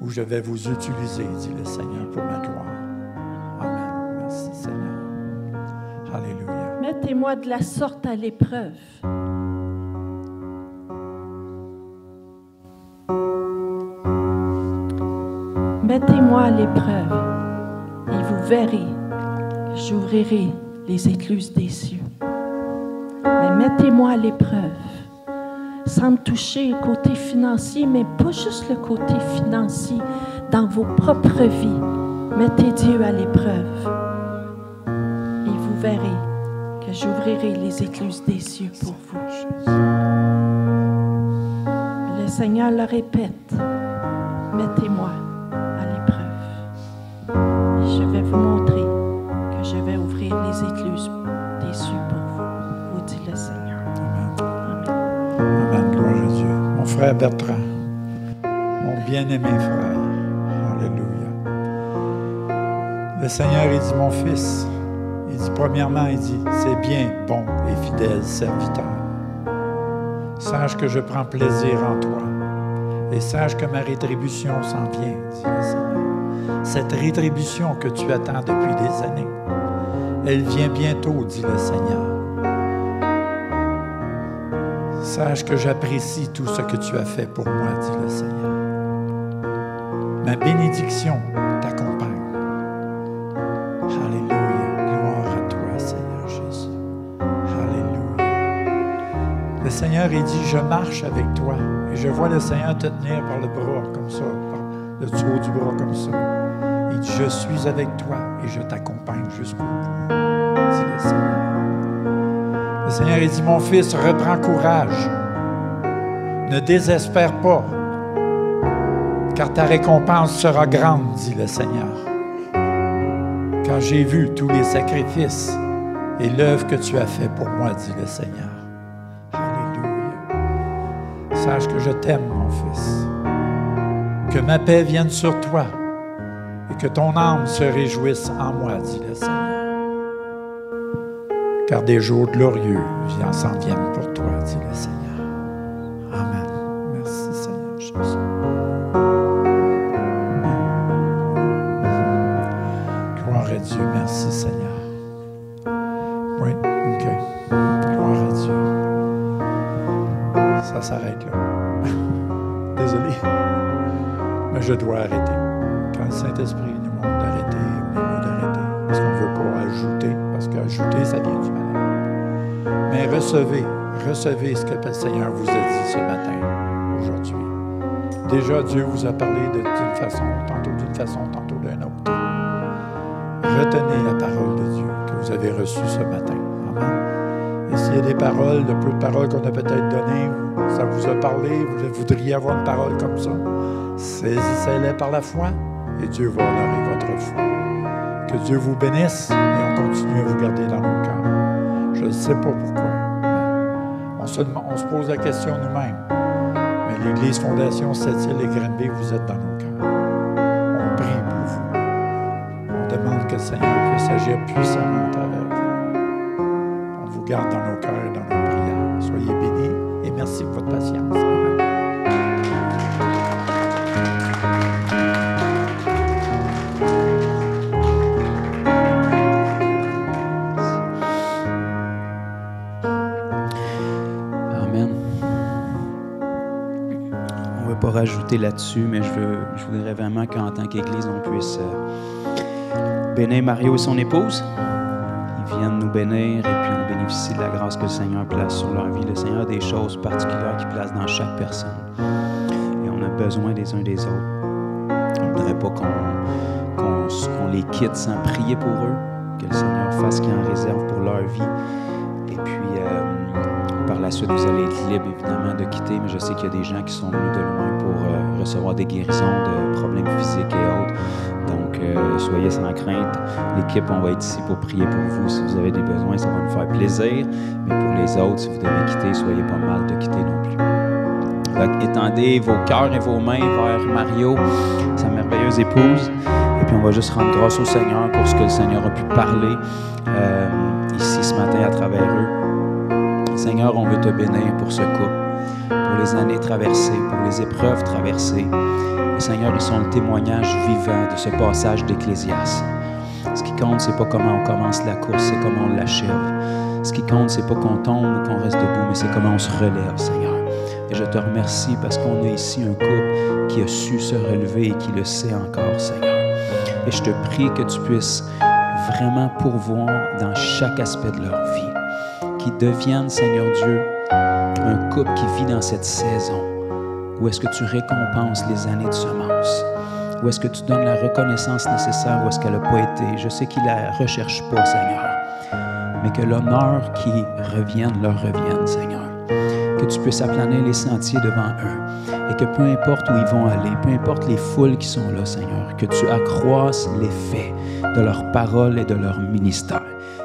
où je vais vous utiliser, dit le Seigneur, pour ma gloire. Amen. Merci, Seigneur. Alléluia. Mettez-moi de la sorte à l'épreuve. Mettez-moi à l'épreuve, et vous verrez que j'ouvrirai les écluses des cieux. Mais mettez-moi à l'épreuve, sans me toucher au côté financier, mais pas juste le côté financier, dans vos propres vies. Mettez Dieu à l'épreuve, et vous verrez que j'ouvrirai les écluses des cieux pour vous. Le Seigneur le répète, mettez-moi à l'épreuve. Et je vais vous montrer que je vais ouvrir les écluses des cieux pour vous, vous dit le Seigneur. Amen. Amen. Gloire à Dieu. Mon frère Bertrand, mon bien-aimé frère, alléluia. Le Seigneur, il dit, mon fils, il dit, premièrement, il dit, c'est bien, bon et fidèle serviteur. Sache que je prends plaisir en toi et sache que ma rétribution s'en vient, dit le Seigneur. Cette rétribution que tu attends depuis des années, elle vient bientôt, dit le Seigneur. Sache que j'apprécie tout ce que tu as fait pour moi, dit le Seigneur. Ma bénédiction t'accompagne. Alléluia. Gloire à toi, Seigneur Jésus. Alléluia. Le Seigneur, il dit, je marche avec toi. Et je vois le Seigneur te tenir par le bras comme ça, par le haut du bras comme ça. Il dit, je suis avec toi et je t'accompagne jusqu'au bout, dit le Seigneur. Le Seigneur, il dit, mon fils, reprends courage. Ne désespère pas, car ta récompense sera grande, dit le Seigneur. Car j'ai vu tous les sacrifices et l'œuvre que tu as fait pour moi, dit le Seigneur. Alléluia. Sache que je t'aime, mon fils. Que ma paix vienne sur toi et que ton âme se réjouisse en moi, dit le Seigneur. Car des jours glorieux s'en viennent pour toi, dit le Seigneur. Amen. Merci, Seigneur Jésus. Gloire à Dieu. Merci, Seigneur. Oui, OK. Gloire à Dieu. Ça s'arrête là. Désolé. Mais je dois arrêter. Quand le Saint-Esprit nous montre d'arrêter, on est mieux d'arrêter. Parce qu'on ne veut pas ajouter. Parce qu'ajouter, ça vient du malade. Mais recevez ce que le Seigneur vous a dit ce matin, aujourd'hui. Déjà, Dieu vous a parlé d'une façon, tantôt d'une autre. Retenez la parole de Dieu que vous avez reçue ce matin. Amen. Et s'il y a des paroles, le peu de paroles qu'on a peut-être données, ça vous a parlé, vous voudriez avoir une parole comme ça, saisissez-les par la foi et Dieu va honorer votre foi. Que Dieu vous bénisse et on continue à vous garder dans nos cœurs. Je ne sais pas pourquoi. On se pose la question nous-mêmes. Mais l'Église Fondation Sept-Îles et Granby, vous êtes dans nos cœurs. On prie pour vous. On demande que le Seigneur puisse agir puissamment à travers vous. On vous garde dans nos cœurs et dans nos prières. Soyez bénis et merci pour votre patience. Amen. Rajouter là-dessus, mais je voudrais vraiment qu'en tant qu'Église, on puisse bénir Mario et son épouse. Ils viennent nous bénir et puis on bénéficie de la grâce que le Seigneur place sur leur vie. Le Seigneur a des choses particulières qu'il place dans chaque personne. Et on a besoin des uns des autres. On ne voudrait pas qu'on les quitte sans prier pour eux, que le Seigneur fasse ce qu'il en réserve pour leur vie. Et puis, par la suite, vous allez être libre, évidemment, de quitter, mais je sais qu'il y a des gens qui sont venus de loin pour recevoir des guérisons de problèmes physiques et autres. Donc, soyez sans crainte. L'équipe, on va être ici pour prier pour vous. Si vous avez des besoins, ça va nous faire plaisir. Mais pour les autres, si vous devez quitter, soyez pas mal de quitter non plus. Donc, étendez vos cœurs et vos mains vers Mario, sa merveilleuse épouse. Et puis, on va juste rendre grâce au Seigneur pour ce que le Seigneur a pu parler ici ce matin à travers eux. Seigneur, on veut te bénir pour ce couple, pour les années traversées, pour les épreuves traversées. Et Seigneur, ils sont le témoignage vivant de ce passage d'Ecclésiaste. Ce qui compte, c'est pas comment on commence la course, c'est comment on l'achève. Ce qui compte, c'est pas qu'on tombe ou qu'on reste debout, mais c'est comment on se relève, Seigneur. Et je te remercie parce qu'on a ici un couple qui a su se relever et qui le sait encore, Seigneur. Et je te prie que tu puisses vraiment pourvoir dans chaque aspect de leur vie. Qu'ils deviennent, Seigneur Dieu, un couple qui vit dans cette saison où est-ce que tu récompenses les années de semence, où est-ce que tu donnes la reconnaissance nécessaire, où est-ce qu'elle n'a pas été. Je sais qu'ils ne la recherchent pas, Seigneur, mais que l'honneur qui revienne leur revienne, Seigneur. Que tu puisses aplaner les sentiers devant eux et que peu importe où ils vont aller, peu importe les foules qui sont là, Seigneur, que tu accroisses l'effet de leurs paroles et de leur ministère.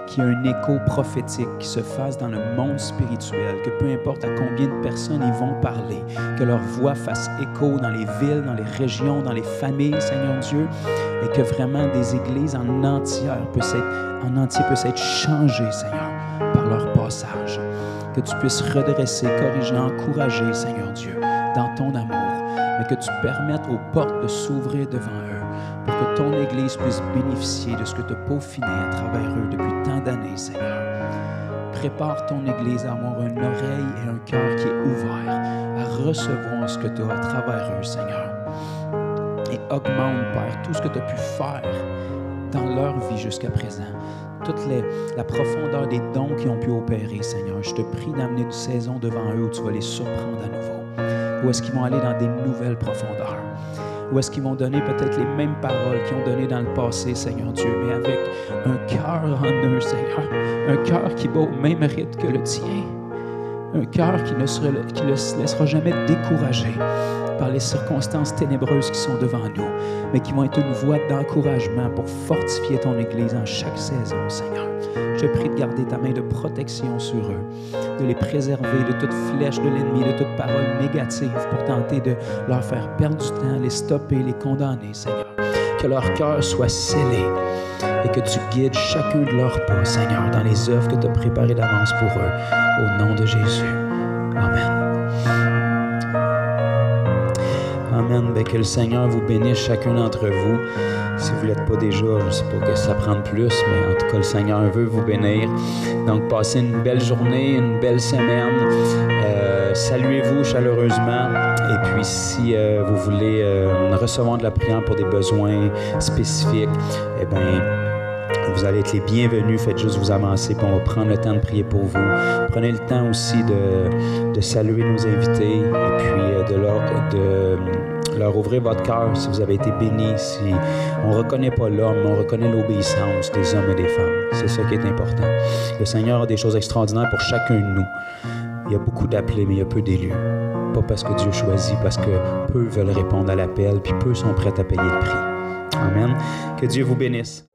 Qu'il y ait un écho prophétique qui se fasse dans le monde spirituel, que peu importe à combien de personnes ils vont parler, que leur voix fasse écho dans les villes, dans les régions, dans les familles, Seigneur Dieu, et que vraiment des églises en entier puissent être changées, Seigneur, par leur passage. Que tu puisses redresser, corriger, encourager, Seigneur Dieu, dans ton amour, mais que tu permettes aux portes de s'ouvrir devant eux, pour que ton Église puisse bénéficier de ce que tu as peaufiné à travers eux depuis tant d'années, Seigneur. Prépare ton Église à avoir une oreille et un cœur qui est ouvert à recevoir ce que tu as à travers eux, Seigneur. Et augmente, Père, tout ce que tu as pu faire dans leur vie jusqu'à présent. Toute la profondeur des dons qui ont pu opérer, Seigneur. Je te prie d'amener une saison devant eux où tu vas les surprendre à nouveau. Où est-ce qu'ils vont aller dans des nouvelles profondeurs? Où est-ce qu'ils vont donner peut-être les mêmes paroles qu'ils ont données dans le passé, Seigneur Dieu, mais avec un cœur en eux, Seigneur. Un cœur qui bat au même rythme que le tien. Un cœur qui ne se laissera jamais décourager par les circonstances ténébreuses qui sont devant nous, mais qui vont être une voie d'encouragement pour fortifier ton Église en chaque saison, Seigneur. Je te prie de garder ta main de protection sur eux, de les préserver de toute flèche de l'ennemi, de toute parole négative pour tenter de leur faire perdre du temps, les stopper, les condamner, Seigneur. Que leur cœur soit scellé et que tu guides chacun de leurs pas, Seigneur, dans les œuvres que tu as préparées d'avance pour eux, au nom de Jésus. Amen. Amen. Bien, que le Seigneur vous bénisse chacun d'entre vous. Si vous ne l'êtes pas déjà, je ne sais pas que ça prend plus, mais en tout cas, le Seigneur veut vous bénir. Donc, passez une belle journée, une belle semaine. Saluez-vous chaleureusement. Et puis, si vous voulez recevoir de la prière pour des besoins spécifiques, eh bien, vous allez être les bienvenus. Faites juste vous avancer, puis on va prendre le temps de prier pour vous. Prenez le temps aussi de saluer nos invités et puis de leur ouvrir votre cœur si vous avez été bénis. Si on ne reconnaît pas l'homme, mais on reconnaît l'obéissance des hommes et des femmes. C'est ça qui est important. Le Seigneur a des choses extraordinaires pour chacun de nous. Il y a beaucoup d'appelés, mais il y a peu d'élus. Pas parce que Dieu choisit, parce que peu veulent répondre à l'appel, puis peu sont prêts à payer le prix. Amen. Que Dieu vous bénisse.